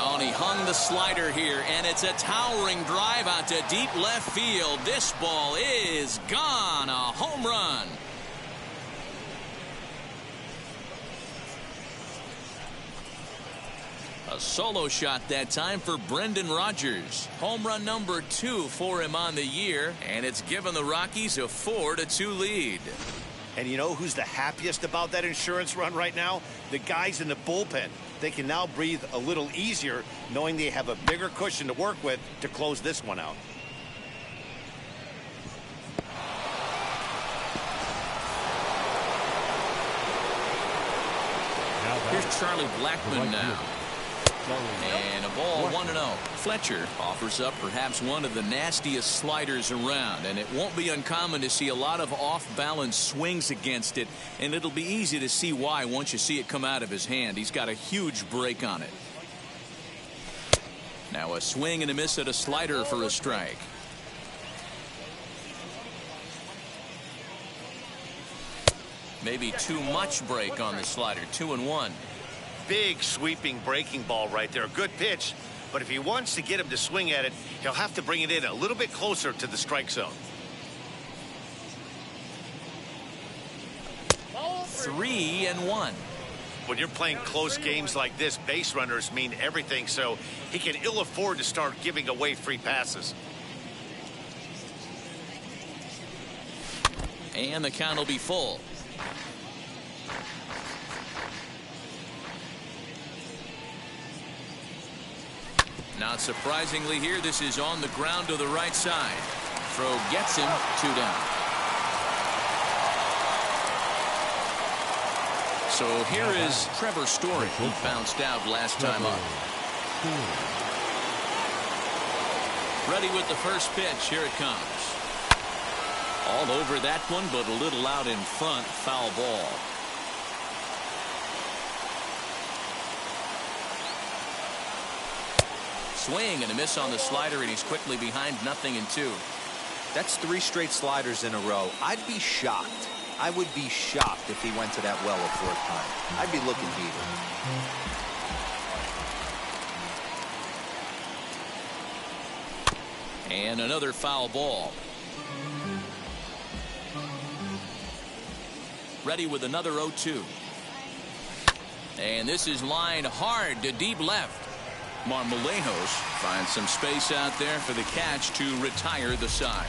Oh, and he hung the slider here, and it's a towering drive out to deep left field. This ball is gone. A home run. A solo shot that time for Brendan Rodgers. Home run number 2 for him on the year, and it's given the Rockies a 4-2 lead. And you know who's the happiest about that insurance run right now? The guys in the bullpen. They can now breathe a little easier knowing they have a bigger cushion to work with to close this one out. Here's Charlie Blackmon now. And a ball 1-0. Fletcher offers up perhaps one of the nastiest sliders around, and it won't be uncommon to see a lot of off-balance swings against it, and it'll be easy to see why once you see it come out of his hand. He's got a huge break on it. Now a swing and a miss at a slider for a strike. Maybe too much break on the slider. 2-1. Big sweeping breaking ball right there. Good pitch, but if he wants to get him to swing at it, he'll have to bring it in a little bit closer to the strike zone. 3-1. When you're playing close games like this, base runners mean everything, so he can ill afford to start giving away free passes. And the count will be full. Not surprisingly here, this is on the ground to the right side. Throw gets him. 2 down. So here is Trevor Story. He bounced out last time up. Ready with the first pitch. Here it comes. All over that one, but a little out in front. Foul ball. Swing and a miss on the slider, and he's quickly behind 0-2. That's 3 straight sliders in a row. I'd be shocked. I would be shocked if he went to that well a 4th time. I'd be looking heated. And another foul ball. Ready with another 0-2. And this is lined hard to deep left. Marmolejos finds some space out there for the catch to retire the side.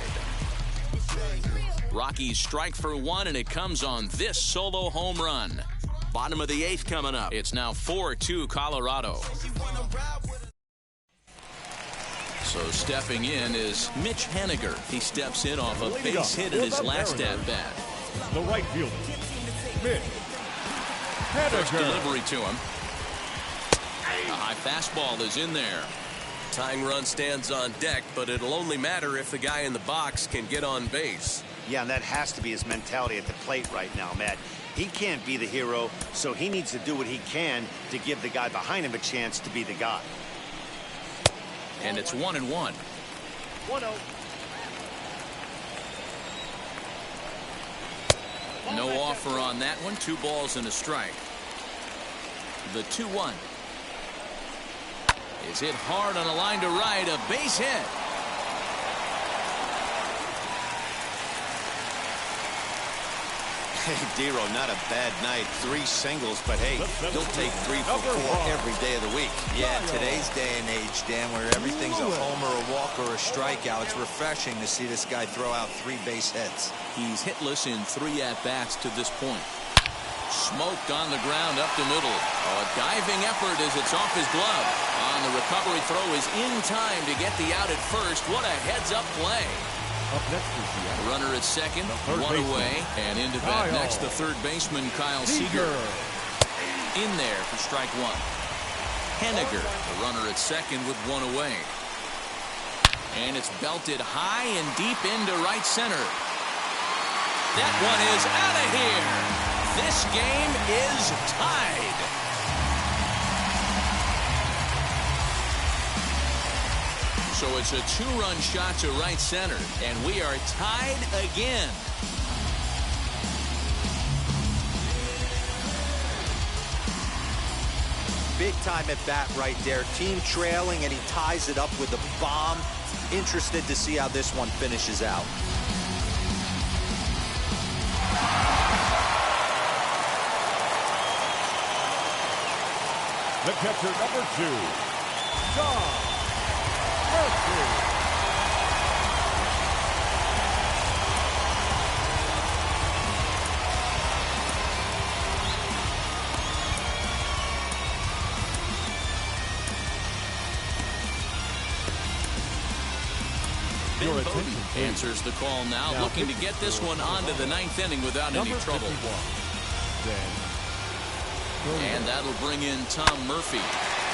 Rockies strike for 1, and it comes on this solo home run. Bottom of the 8th coming up. It's now 4-2 Colorado. So stepping in is Mitch Haniger. He steps in off a base hit in his last at-bat. The right fielder, Mitch Haniger. First delivery to him. A high fastball is in there. Tying run stands on deck, but it'll only matter if the guy in the box can get on base. Yeah, and that has to be his mentality at the plate right now, Matt. He can't be the hero, so he needs to do what he can to give the guy behind him a chance to be the guy. And it's 1-1. 1-0. No offer on that one. 2 balls and a strike. The 2-1 is hit hard on a line to right. A base hit. Hey, Dero, not a bad night. 3 singles, but hey, he'll take 3 for 4 every day of the week. Yeah, today's day and age, Dan, where everything's a homer, a walk, or a strikeout, it's refreshing to see this guy throw out 3 base hits. He's hitless in 3 at-bats to this point. Smoked on the ground up the middle. Oh, a diving effort as it's off his glove. On the recovery throw is in time to get the out at first. What a heads-up play. Up next is the Runner at second, third 1 baseman. away, and into bat next the 3rd baseman Kyle Seager. In there for strike 1. Haniger, the runner at second with 1 away. And it's belted high and deep into right center. That one is out of here. This game is tied. So it's a 2-run shot to right center, and we are tied again. Big time at bat right there. Team trailing, and he ties it up with a bomb. Interested to see how this one finishes out. The catcher, number 2, John Murphy. Ben Bowden answers the call now, looking to get this one onto the 9th inning without any trouble. And that'll bring in Tom Murphy.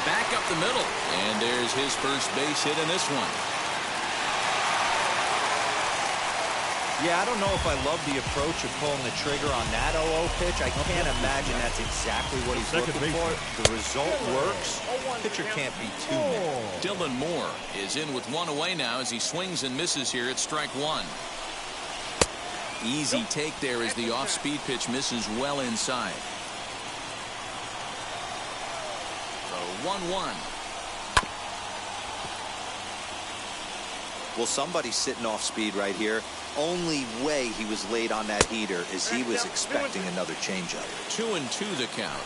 Back up the middle. And there's his first base hit in this one. Yeah, I don't know if I love the approach of pulling the trigger on that 0-0 pitch. I can't imagine that's exactly what he's looking for. The result works. Pitcher can't be too mad. Dylan Moore is in with 1 away now as he swings and misses here at strike 1. Easy take there as the off-speed pitch misses well inside. So 1-1. Well, somebody's sitting off speed right here. Only way he was late on that heater is he was expecting another changeup. 2-2 the count.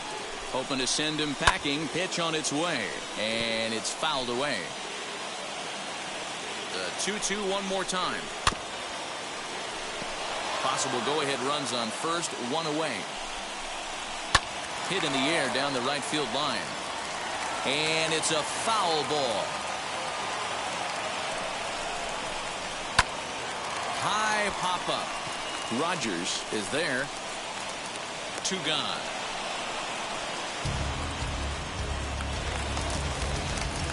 Hoping to send him packing. Pitch on its way. And it's fouled away. The 2-2 one more time. Possible go-ahead runs on first, 1 away. Hit in the air down the right field line. And it's a foul ball. High pop-up. Rogers is there. 2 gone.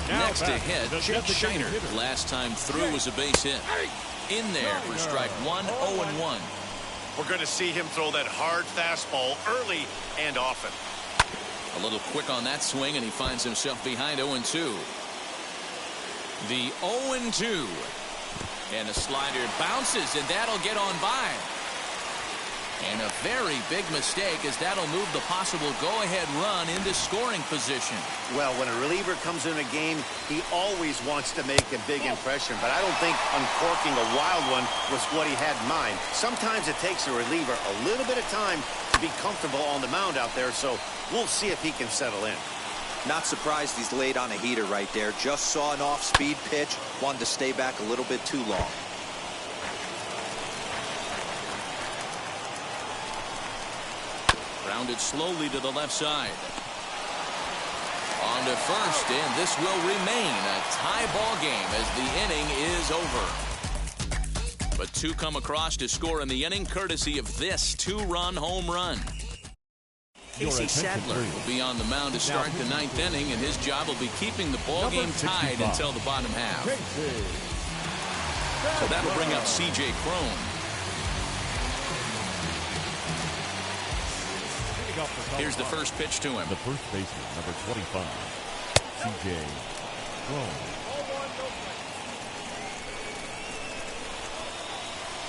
Next to hit, Jake Shiner. Last time through was a base hit. In there for strike 1, 0-1. We're going to see him throw that hard fastball early and often. A little quick on that swing, and he finds himself behind 0-2. The 0-2. And a slider bounces, and that'll get on by. And a very big mistake, as that'll move the possible go-ahead run into scoring position. Well, when a reliever comes in a game, he always wants to make a big impression, but I don't think uncorking a wild one was what he had in mind. Sometimes it takes a reliever a little bit of time to be comfortable on the mound out there, so we'll see if he can settle in. Not surprised he's laid on a heater right there. Just saw an off-speed pitch, wanted to stay back a little bit too long. Grounded slowly to the left side. On to first, and this will remain a tie ball game as the inning is over. But two come across to score in the inning, courtesy of this two-run home run. Casey Sadler will be on the mound to start the ninth inning, and his job will be keeping the ball game tied until the bottom half. So that'll bring up C.J. Cron. Here's the first pitch to him. The first baseman, number 25, C.J. Cron.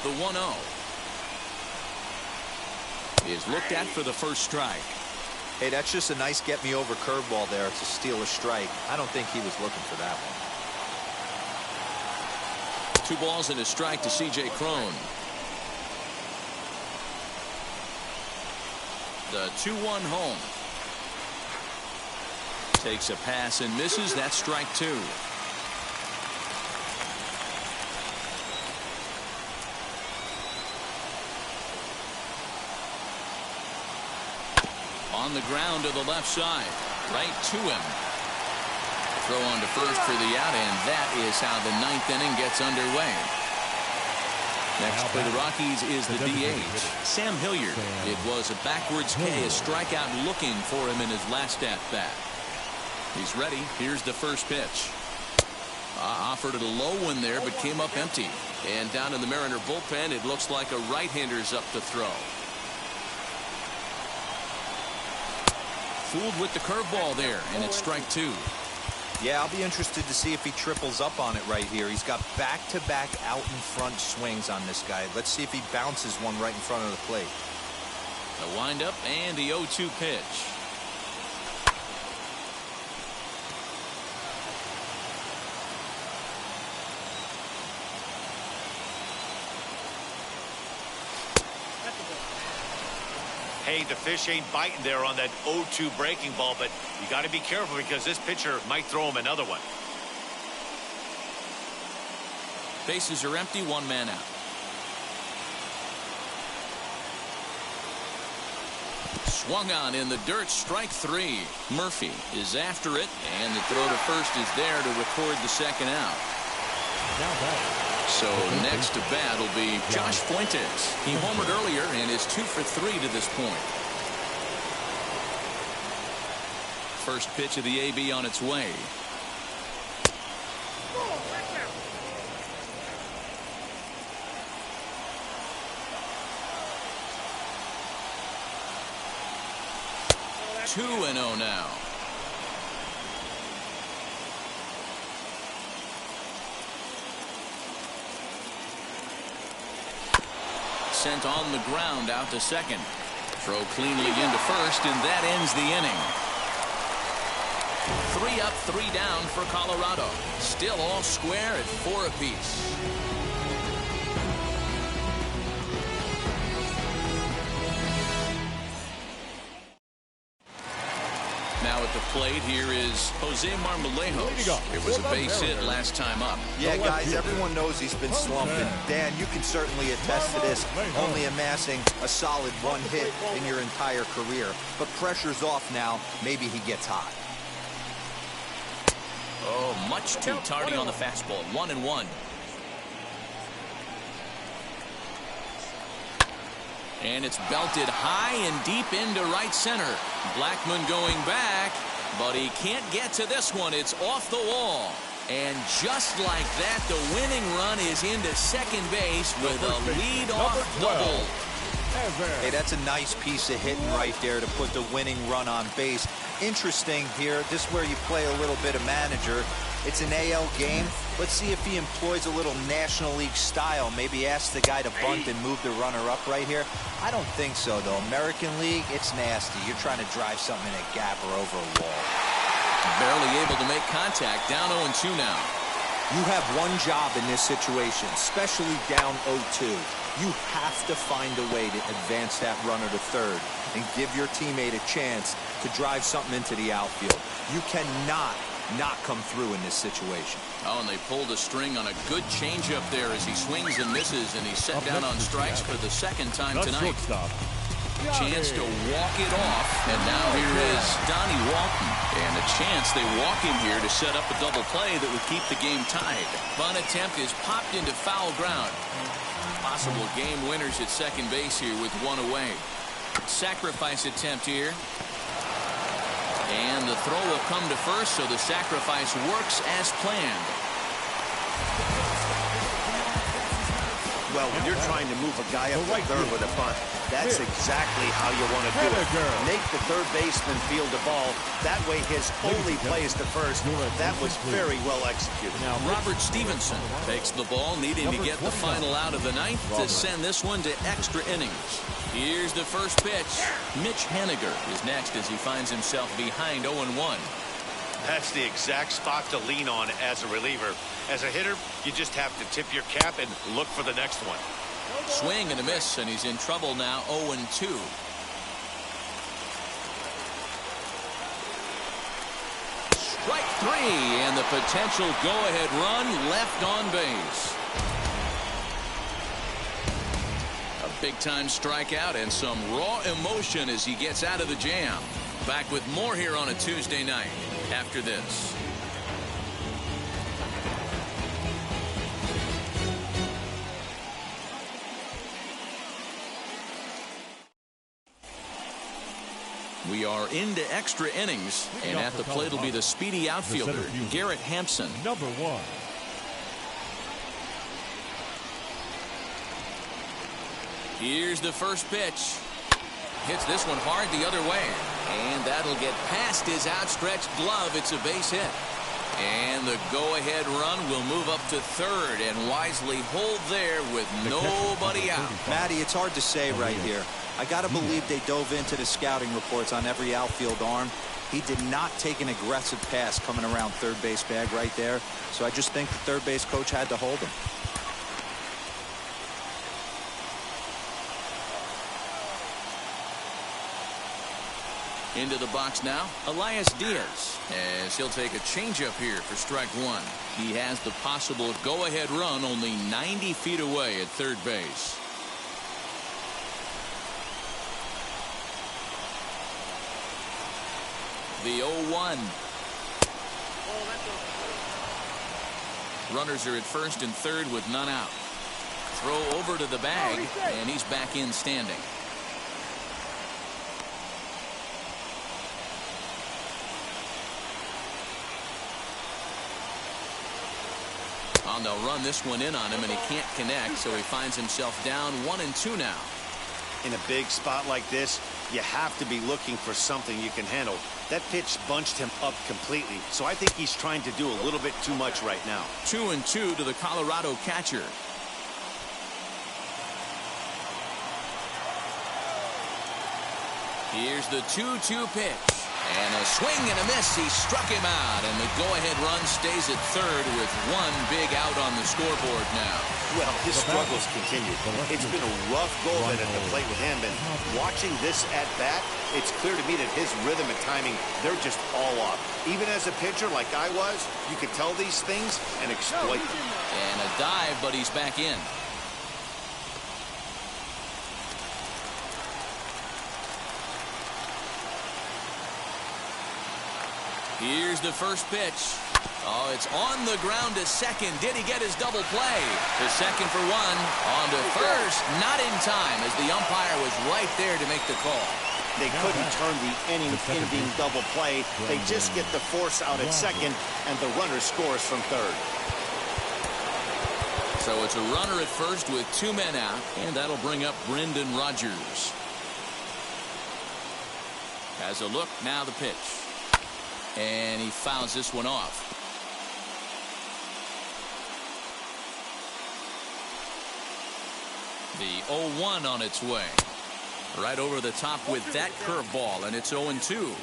The 1-0 is looked at for the first strike. Hey, that's just a nice get-me-over curveball there to steal a strike. I don't think he was looking for that one. 2 balls and a strike to C.J. Cron. The 2-1 home. Takes a pass and misses. That's strike 2. On the ground to the left side. Right to him. Throw on to first for the out, and that is how the ninth inning gets underway. Next for the Rockies is the DH, Sam Hilliard. It was a backwards K, a strikeout looking for him in his last at-bat. He's ready. Here's the first pitch. Offered it a low one there, but came up empty. And down in the Mariner bullpen, it looks like a right-hander's up to throw. Fooled with the curveball there, and it's strike 2. Yeah, I'll be interested to see if he triples up on it right here. He's got back-to-back out-in-front swings on this guy. Let's see if he bounces one right in front of the plate. The windup and the 0-2 pitch. Hey, the fish ain't biting there on that 0-2 breaking ball, but you got to be careful because this pitcher might throw him another one. Bases are empty, 1 man out. Swung on in the dirt, strike 3. Murphy is after it, and the throw to first is there to record the second out. So next to bat will be Josh Fuentes. He homered earlier and is 2 for 3 to this point. First pitch of the AB on its way. Two and 0 now. Sent on the ground out to second. Throw cleanly into first, and that ends the inning. 3 up, 3 down for Colorado. Still all square at 4 apiece. Now at the plate here is Jose Marmolejos. It was a base hit last time up. Yeah, guys, everyone knows he's been slumping. Dan, you can certainly attest to this, only amassing a solid 1 hit in your entire career. But pressure's off now. Maybe he gets hot. Oh, much too tardy on the fastball. 1-1. And it's belted high and deep into right center. Blackmon going back, but he can't get to this one. It's off the wall. And just like that, the winning run is into second base with a lead-off double. Hey, that's a nice piece of hitting right there to put the winning run on base. Interesting here, this is where you play a little bit of manager. It's an AL game. Let's see if he employs a little National League style. Maybe ask the guy to bunt and move the runner up right here. I don't think so, though. American League, it's nasty. You're trying to drive something in a gap or over a wall. Barely able to make contact. Down 0-2 now. You have one job in this situation, especially down 0-2. You have to find a way to advance that runner to third and give your teammate a chance to drive something into the outfield. You cannot not come through in this situation. Oh, and they pulled a string on a good changeup there as he swings and misses, and he's set down on strikes for the second time tonight. Chance to walk it off, and now here is Donnie Walton, and a chance they walk him here to set up a double play that would keep the game tied. Bunt attempt is popped into foul ground. Possible game winners at second base here with one away. Sacrifice attempt here. And the throw will come to first, so the sacrifice works as planned. Well, when you're trying to move a guy up to third with a bunt, that's exactly how you want to do it. Make the third baseman field the ball. That way his only play is to first. That was very well executed. Now Robert Stevenson takes the ball, needing to get the final out of the ninth to send this one to extra innings. Here's the first pitch. Mitch Haniger is next as he finds himself behind 0-1. That's the exact spot to lean on as a reliever. As a hitter, you just have to tip your cap and look for the next one. Swing and a miss, and he's in trouble now. 0-2. Strike three, and the potential go-ahead run left on base. A big-time strikeout and some raw emotion as he gets out of the jam. Back with more here on a Tuesday night after this. We are into extra innings, and at the plate will be the speedy outfielder, Garrett Hampson. Number 1. Here's the first pitch. Hits this one hard the other way, and that'll get past his outstretched glove. It's a base hit. And the go-ahead run will move up to third and wisely hold there with nobody out. Matty, it's hard to say right here. I got to believe they dove into the scouting reports on every outfield arm. He did not take an aggressive pass coming around third base bag right there. So I just think the third base coach had to hold him. Into the box now, Elias Diaz, as he'll take a changeup here for strike one. He has the possible go-ahead run only 90 feet away at third base. The 0-1. Runners are at first and third with none out. Throw over to the bag, and he's back in standing. And they'll run this one in on him, and he can't connect, so he finds himself down 1-2 now. In a big spot like this, you have to be looking for something you can handle. That pitch bunched him up completely, so I think he's trying to do a little bit too much right now. 2-2 to the Colorado catcher. Here's the 2-2 pitch. And a swing and a miss. He struck him out, and the go-ahead run stays at third with one big out on the scoreboard now. Well, his struggles continue. It's been a rough go of it at the plate with him, and watching this at bat, it's clear to me that his rhythm and timing, they're just all off. Even as a pitcher like I was, you could tell these things and exploit them. And a dive, but he's back in. Here's the first pitch. Oh, it's on the ground to second. Did he get his double play? To second for one. On to first. Not in time, as the umpire was right there to make the call. They couldn't turn the inning-ending double play. They just get the force out at second, and the runner scores from third. So it's a runner at first with two men out, and that'll bring up Brendan Rodgers. Has a look, now the pitch. And he fouls this one off. The 0-1 on its way. Right over the top with that curveball, and it's 0-2.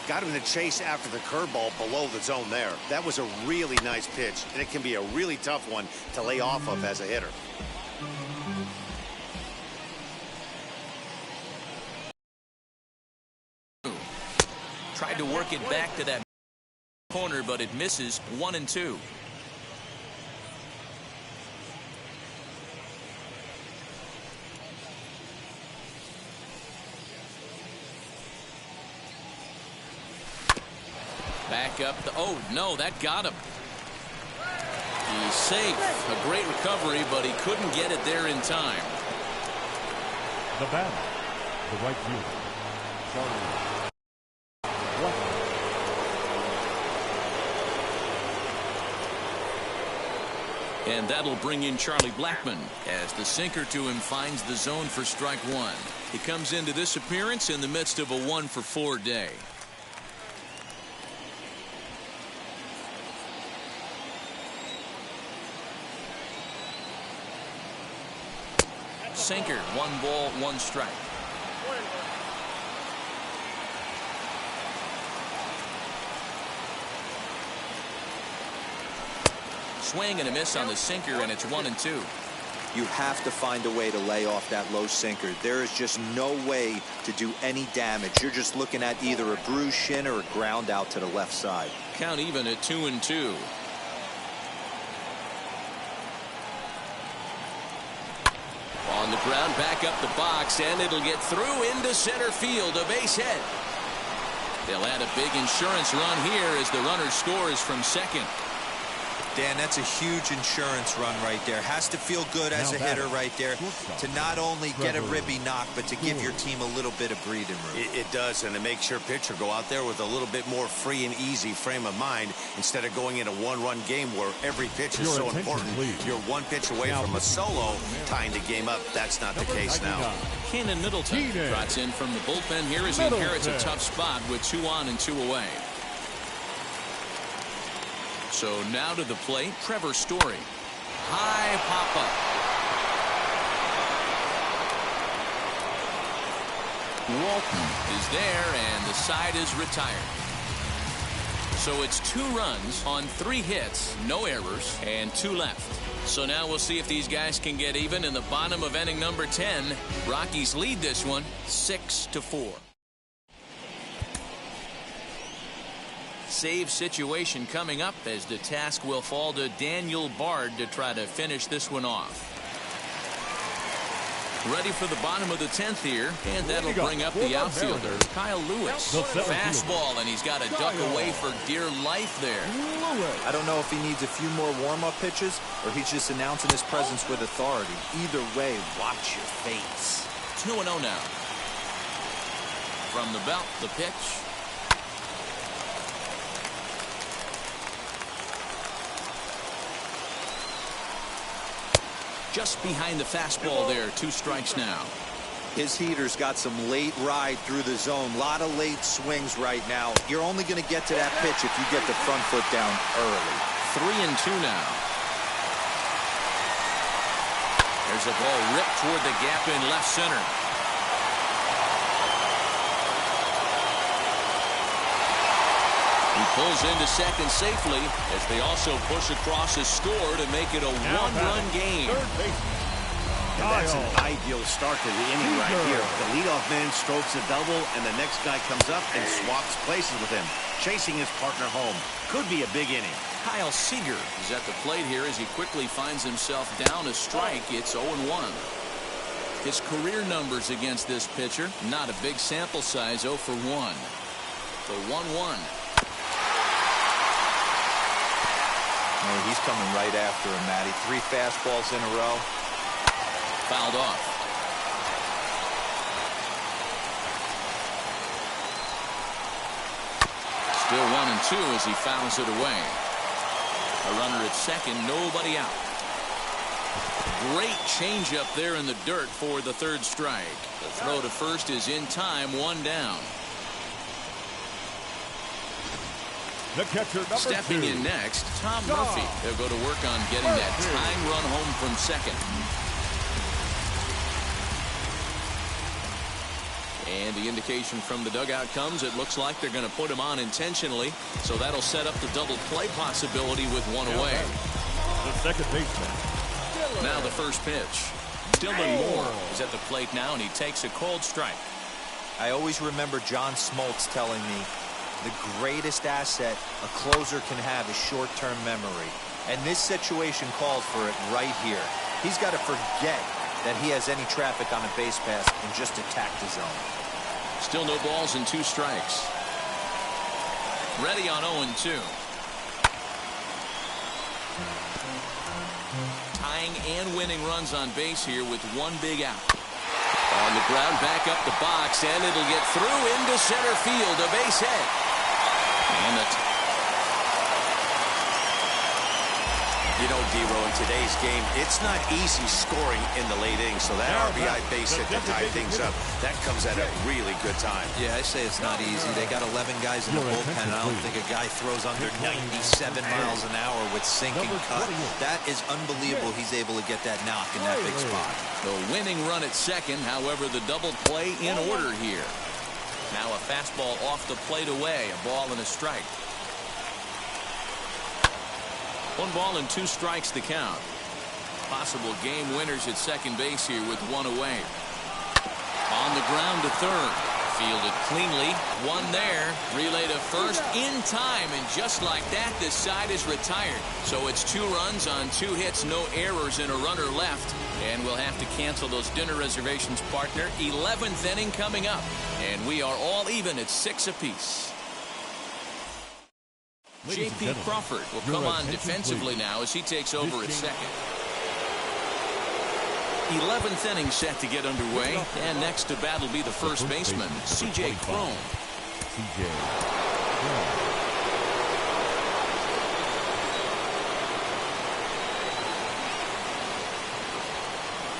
Got him to chase after the curveball below the zone there. That was a really nice pitch, and it can be a really tough one to lay off of as a hitter. Tried to work it back to that corner, but it misses. 1-2. Back up the, oh no, that got him. He's safe. A great recovery, but he couldn't get it there in time. The batter, the right fielder, Charlie. And that'll bring in Charlie Blackmon as the sinker to him finds the zone for strike one. He comes into this appearance in the midst of a 1-for-4 day. Sinker, 1 ball, 1 strike. Swing and a miss on the sinker, and it's 1-2. You have to find a way to lay off that low sinker. There is just no way to do any damage. You're just looking at either a bruised shin or a ground out to the left side. Count even at 2-2. On the ground, back up the box, and it'll get through into center field, a base hit. They'll add a big insurance run here as the runner scores from second. Dan, that's a huge insurance run right there. Has to feel good as a hitter right there to not only get a ribby knock, but to give your team a little bit of breathing room. It does, and it makes your pitcher go out there with a little bit more free and easy frame of mind instead of going in a one-run game where every pitch is so important. You're one pitch away from a solo tying the game up. That's not the case now. Kenan Middleton trots in from the bullpen here as he inherits a tough spot with 2 on and 2 away. So now to the plate, Trevor Story. High pop-up. Walton is there, and the side is retired. So it's 2 runs on 3 hits, no errors, and 2 left. So now we'll see if these guys can get even in the bottom of inning number 10. Rockies lead this one 6-4. Save situation coming up as the task will fall to Daniel Bard to try to finish this one off. Ready for the bottom of the 10th here, and that'll bring up the outfielder, Kyle Lewis. Fastball, and he's got to duck away for dear life there. I don't know if he needs a few more warm-up pitches or he's just announcing his presence with authority. Either way, watch your face. 2-0 now. From the belt, the pitch. Just behind the fastball there, 2 strikes now. His heater's got some late ride through the zone. A lot of late swings right now. You're only going to get to that pitch if you get the front foot down early. 3-2 now. There's a ball ripped toward the gap in left center. He pulls into second safely as they also push across a score to make it a 1-run game. And that's an ideal start to the inning right here. The leadoff man strokes a double, and the next guy comes up and swaps places with him, chasing his partner home. Could be a big inning. Kyle Seager is at the plate here as he quickly finds himself down a strike. It's 0-1. His career numbers against this pitcher, not a big sample size, 0 for 1. The 1-1. Oh, he's coming right after him, Matty. 3 fastballs in a row. Fouled off. Still 1-2 as he fouls it away. A runner at second, nobody out. Great changeup there in the dirt for the 3rd strike. The throw to first is in time, 1 down. The catcher, number Stepping 2. in next, Tom Murphy. They'll go to work on getting that tying run home from second. And the indication from the dugout comes, it looks like they're going to put him on intentionally. So that'll set up the double play possibility with one away. The second baseman. Now the first pitch. Dylan Moore is at the plate now, and he takes a cold strike. I always remember John Smoltz telling me the greatest asset a closer can have is short-term memory. And this situation calls for it right here. He's got to forget that he has any traffic on a base pass and just attack the zone. Still no balls and 2 strikes. Ready on 0-2. Tying and winning runs on base here with 1 big out. On the ground, back up the box, and it'll get through into center field, a base hit. And You know, Dero, in today's game, it's not easy scoring in the late innings, so that RBI base hit to tie things up, that comes at a really good time. Yeah, I say it's not easy. They got 11 guys in the bullpen, and I don't think a guy throws under 97 miles an hour with sink and cut. That is unbelievable. He's able to get that knock in that big spot. the winning run at second, however, the double play in order here. Now a fastball off the plate away, a ball and a strike. 1 ball and 2 strikes the count. Possible game winners at second base here with 1 away. On the ground to third. Fielded cleanly. 1 there. Relay to first in time. And just like that, this side is retired. So it's 2 runs on 2 hits, no errors, and a runner left. And we'll have to cancel those dinner reservations, partner. 11th inning coming up. And we are all even at 6 apiece. J.P. Crawford will come on defensively now as he takes over at second. 11th inning set to get underway, and next to bat will be the first baseman, C.J. Cron.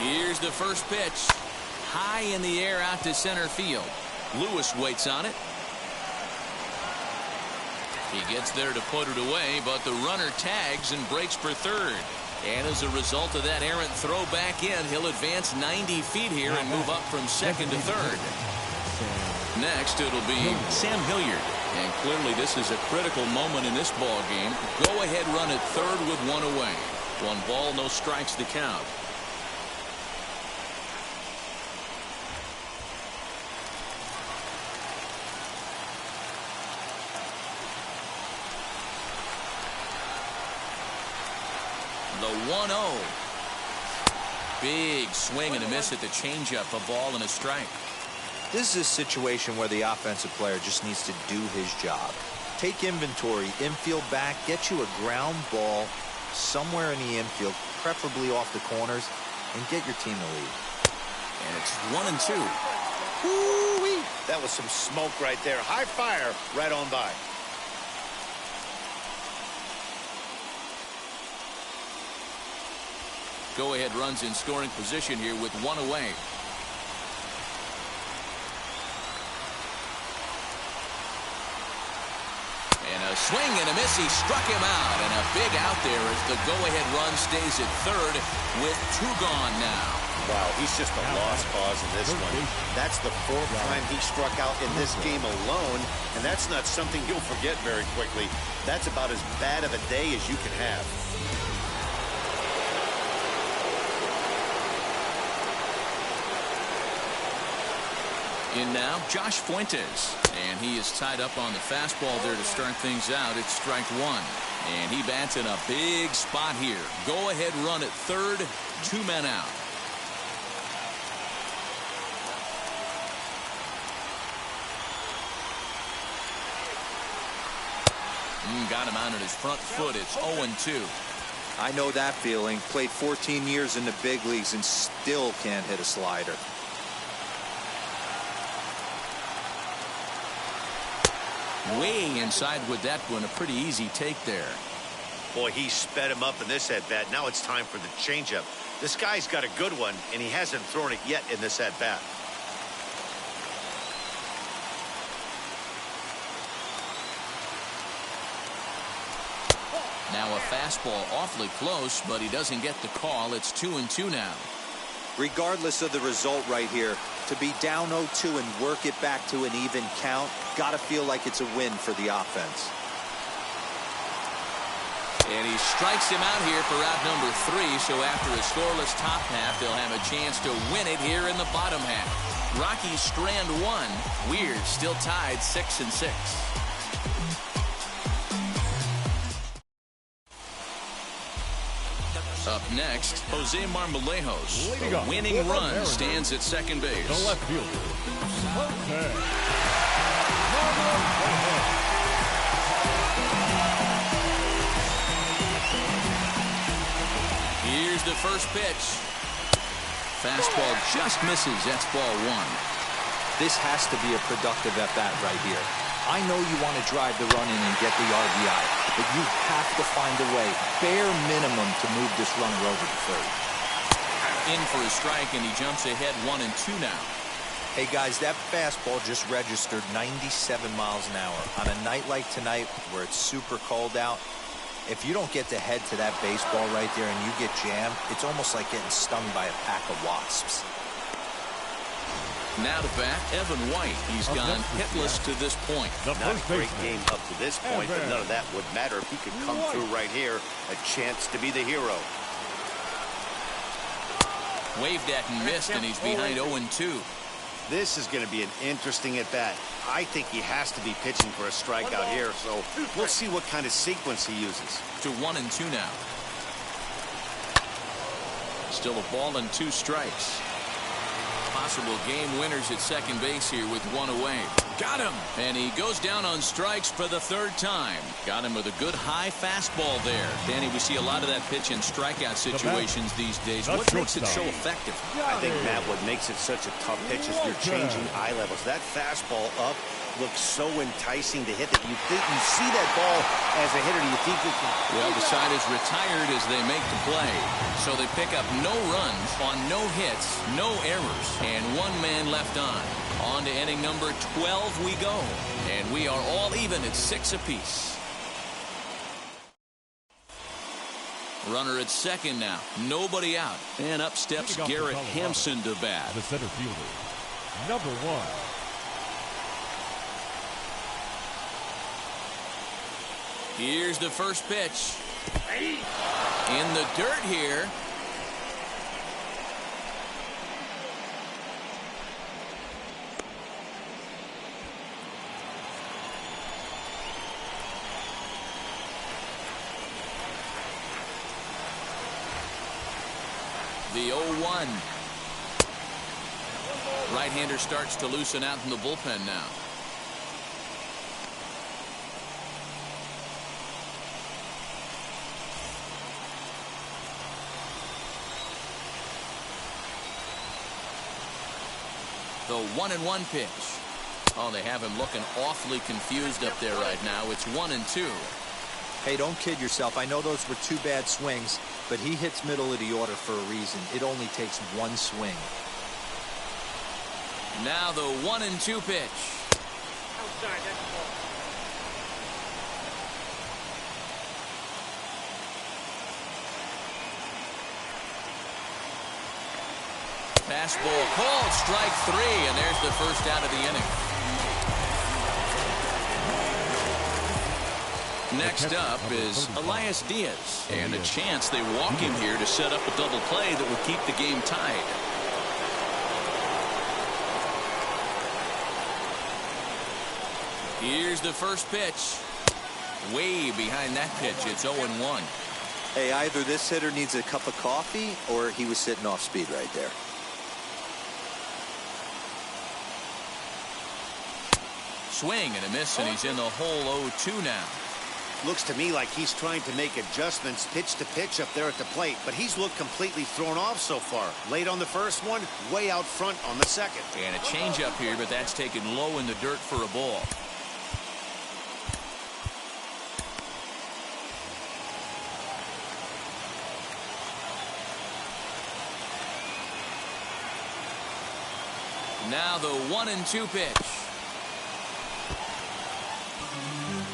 Here's the first pitch. High in the air out to center field. Lewis waits on it. He gets there to put it away, but the runner tags and breaks for third. And as a result of that errant throw back in, he'll advance 90 feet here and move up from second to third. Next, it'll be Sam Hilliard. And clearly this is a critical moment in this ball game. Go ahead run at third with 1 away. 1 ball, no strikes to count. The 1-0. Big swing and a miss at the changeup, a ball and a strike. This is a situation where the offensive player just needs to do his job. Take inventory, infield back, get you a ground ball somewhere in the infield, preferably off the corners, and get your team to lead. And it's 1-2. Woo-wee. That was some smoke right there. High fire right on by. Go-ahead runs in scoring position here with 1 away. And a swing and a miss. He struck him out. And a big out there as the go-ahead run stays at third with 2 gone now. Wow, he's just a lost cause in this one. That's the 4th time he struck out in this game alone. And that's not something you'll forget very quickly. That's about as bad of a day as you can have. In now, Josh Fuentes. And he is tied up on the fastball there to start things out. It's strike 1. And he bats in a big spot here. Go ahead run at third. 2 men out. Got him out on his front foot. It's 0-2. I know that feeling. Played 14 years in the big leagues and still can't hit a slider. Way inside with that one. A pretty easy take there. Boy, he sped him up in this at-bat. Now it's time for the changeup. This guy's got a good one, and he hasn't thrown it yet in this at-bat. Now a fastball awfully close, but he doesn't get the call. It's 2-2 now. Regardless of the result right here, to be down 0-2 and work it back to an even count, gotta feel like it's a win for the offense. And he strikes him out here for out number 3. So after a scoreless top half, they'll have a chance to win it here in the bottom half. Rockies strand 1. Weird still tied 6-6. Up next, Jose Marmolejos. The winning run stands at second base. The left fielder, Jose Here's the first pitch. Fastball just misses. That's ball 1. This has to be a productive at-bat right here. I know you want to drive the run in and get the RBI, but you have to find a way, bare minimum, to move this runner over to third. In for a strike, and he jumps ahead 1-2 now. Hey, guys, that fastball just registered 97 miles an hour. On a night like tonight where it's super cold out, if you don't get to head to that baseball right there and you get jammed, it's almost like getting stung by a pack of wasps. Now to bat, Evan White. He's gone hitless to this point. Not a great game up to this point, but none of that would matter if he could come through right here. A chance to be the hero. Waved at and missed, and he's behind 0-2. This is going to be an interesting at-bat. I think he has to be pitching for a strikeout here, so we'll see what kind of sequence he uses. To 1-2 now. Still a ball and 2 strikes. Possible game winners at second base here with 1 away. Got him! And he goes down on strikes for the 3rd time. Got him with a good high fastball there. Danny, we see a lot of that pitch in strikeout situations these days. What makes it so effective? I think, Matt, what makes it such a tough pitch is you're changing eye levels. That fastball up looks so enticing to hit that you see that ball as a hitter. You think you can. Well, the side is retired as they make the play. So they pick up no runs on no hits, no errors, and 1 man left on. On to inning number 12 we go. And we are all even at 6 apiece. Runner at second now. Nobody out. And up steps Garrett Hampson to bat. The center fielder, number 1. Here's the first pitch. In the dirt here. The 0-1. Right-hander starts to loosen out in the bullpen now. The 1-1 pitch. Oh, they have him looking awfully confused up there right now. It's 1-2. Hey, don't kid yourself. I know those were 2 bad swings, but he hits middle of the order for a reason. It only takes 1 swing. Now the 1-2 pitch. Outside, that's the ball. Fastball called, strike 3, and there's the first out of the inning. Next up is Elias Diaz, and a chance they walk him here to set up a double play that will keep the game tied. Here's the first pitch. Way behind that pitch, it's 0-1. Hey, either this hitter needs a cup of coffee or he was sitting off speed right there. Swing and a miss, and he's in the hole 0-2 now. Looks to me like he's trying to make adjustments pitch to pitch up there at the plate, but he's looked completely thrown off so far. Late on the first one, way out front on the second. And a changeup here, but that's taken low in the dirt for a ball. Now the 1-2 pitch.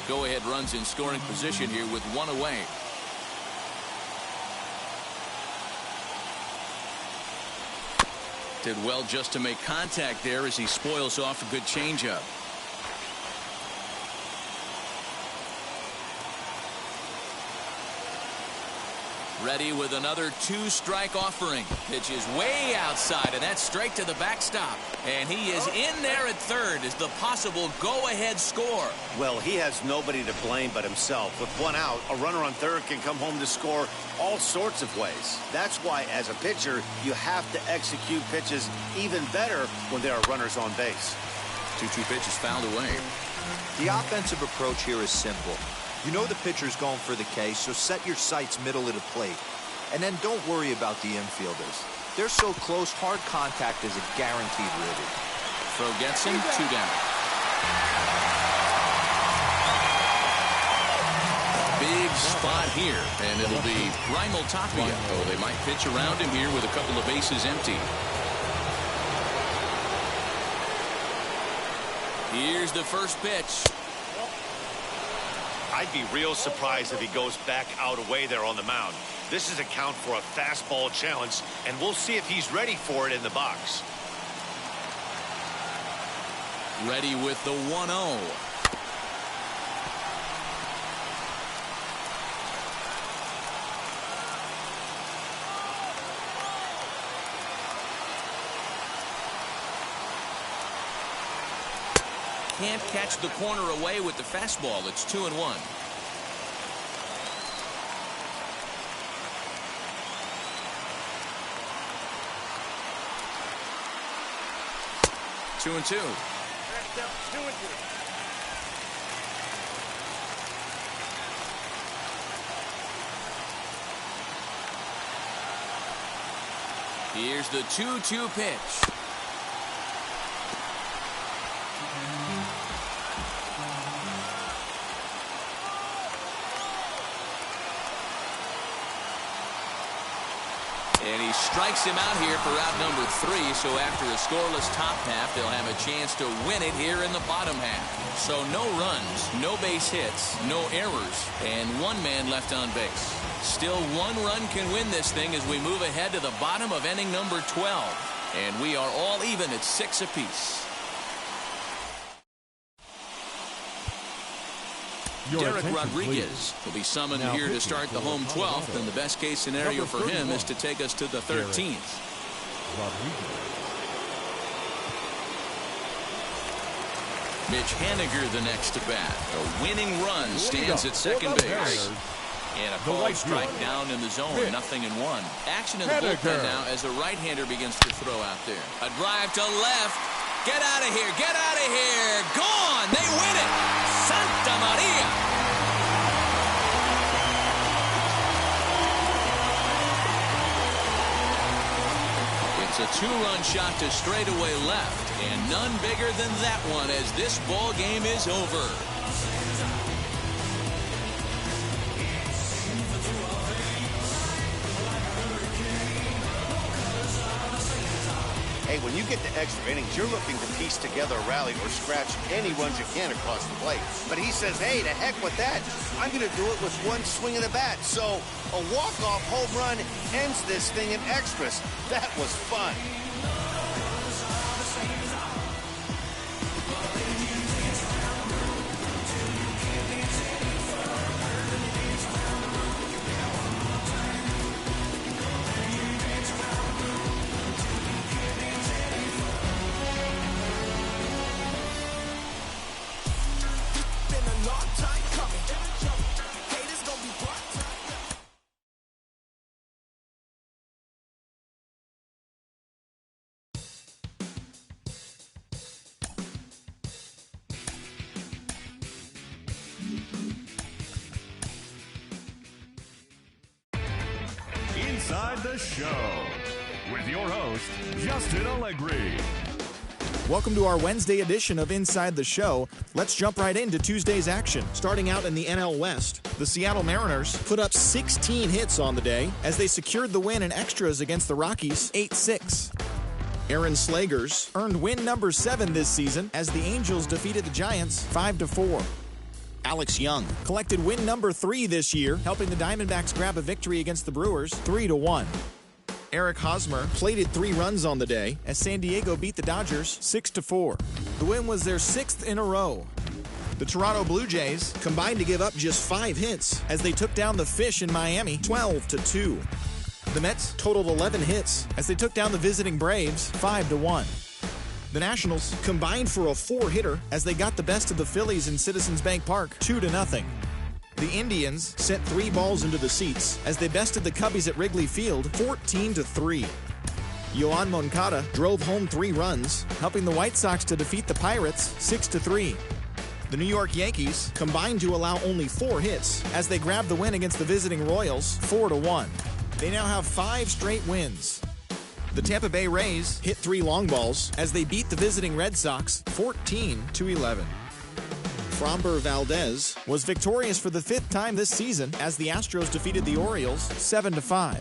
Go-ahead runs in scoring position here with 1 away. Did well just to make contact there as he spoils off a good changeup. Ready with another 2-strike offering. Pitch is way outside, and that's straight to the backstop. And he is in there at third as the possible go-ahead score. Well, he has nobody to blame but himself. With one out, a runner on third can come home to score all sorts of ways. That's why, as a pitcher, you have to execute pitches even better when there are runners on base. 2-2 pitch is fouled away. The offensive approach here is simple. You know the pitcher's going for the K, so set your sights middle of the plate. And then don't worry about the infielders. They're so close, hard contact is a guaranteed ribby. Throw gets him, 2 down. Big spot here, and it'll be Raimel Tapia. Oh, they might pitch around him here with a couple of bases empty. Here's the first pitch. I'd be real surprised if he goes back out away there on the mound. This is a count for a fastball challenge, and we'll see if he's ready for it in the box. Ready with the 1-0. Can't catch the corner away with the fastball. It's 2-1. Two and two. Next up, 2-2. Here's the 2-2 pitch. And he strikes him out here for out number 3. So after a scoreless top half, they'll have a chance to win it here in the bottom half. So no runs, no base hits, no errors, and 1 man left on base. Still 1 run can win this thing as we move ahead to the bottom of inning number 12. And we are all even at 6 apiece. Derek Rodriguez will be summoned here to start the home 12th, and the best case scenario for him is to take us to the 13th. Mitch Haniger the next to bat. A winning run stands at second base. And a called strike down in the zone, 0-1. Action in the bullpen now as a right-hander begins to throw out there. A drive to left. Get out of here, get out of here. Gone, they win it. Santa Maria. It's a 2-run shot to straightaway left, and none bigger than that one as this ball game is over. Hey, when you get to extra innings, you're looking to piece together a rally or scratch any runs you can across the plate. But he says, hey, to heck with that. I'm going to do it with 1 swing of the bat. So a walk-off home run ends this thing in extras. That was fun. Inside the Show with your host, Justin Allegri. Welcome to our Wednesday edition of Inside the Show. Let's jump right into Tuesday's action. Starting out in the NL West, the Seattle Mariners put up 16 hits on the day as they secured the win in extras against the Rockies 8-6. Aaron Slegers earned win number 7 this season as the Angels defeated the Giants 5-4. Alex Young collected win number 3 this year, helping the Diamondbacks grab a victory against the Brewers 3-1. Eric Hosmer plated 3 runs on the day as San Diego beat the Dodgers 6-4. The win was their 6th in a row. The Toronto Blue Jays combined to give up just 5 hits as they took down the Fish in Miami 12-2. The Mets totaled 11 hits as they took down the visiting Braves 5-1. The Nationals combined for a 4-hitter as they got the best of the Phillies in Citizens Bank Park 2-0. The Indians sent 3 balls into the seats as they bested the Cubbies at Wrigley Field 14-3. Yoan Moncada drove home 3 runs, helping the White Sox to defeat the Pirates 6-3. The New York Yankees combined to allow only 4 hits as they grabbed the win against the visiting Royals 4-1. They now have 5 straight wins. The Tampa Bay Rays hit 3 long balls as they beat the visiting Red Sox 14-11. Framber Valdez was victorious for the 5th time this season as the Astros defeated the Orioles 7-5.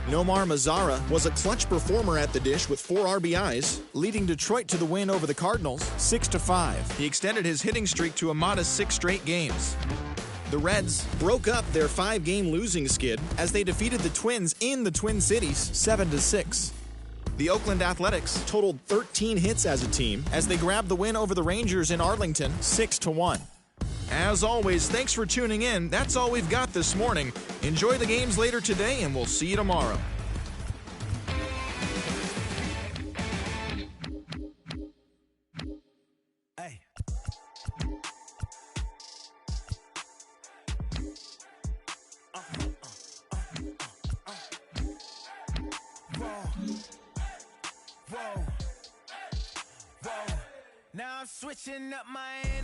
Nomar Mazara was a clutch performer at the dish with 4 RBIs, leading Detroit to the win over the Cardinals 6-5. He extended his hitting streak to a modest 6 straight games. The Reds broke up their 5-game losing skid as they defeated the Twins in the Twin Cities 7-6. The Oakland Athletics totaled 13 hits as a team as they grabbed the win over the Rangers in Arlington 6-1. As always, thanks for tuning in. That's all we've got this morning. Enjoy the games later today, and we'll see you tomorrow. Hey. Whoa. Now I'm switching up my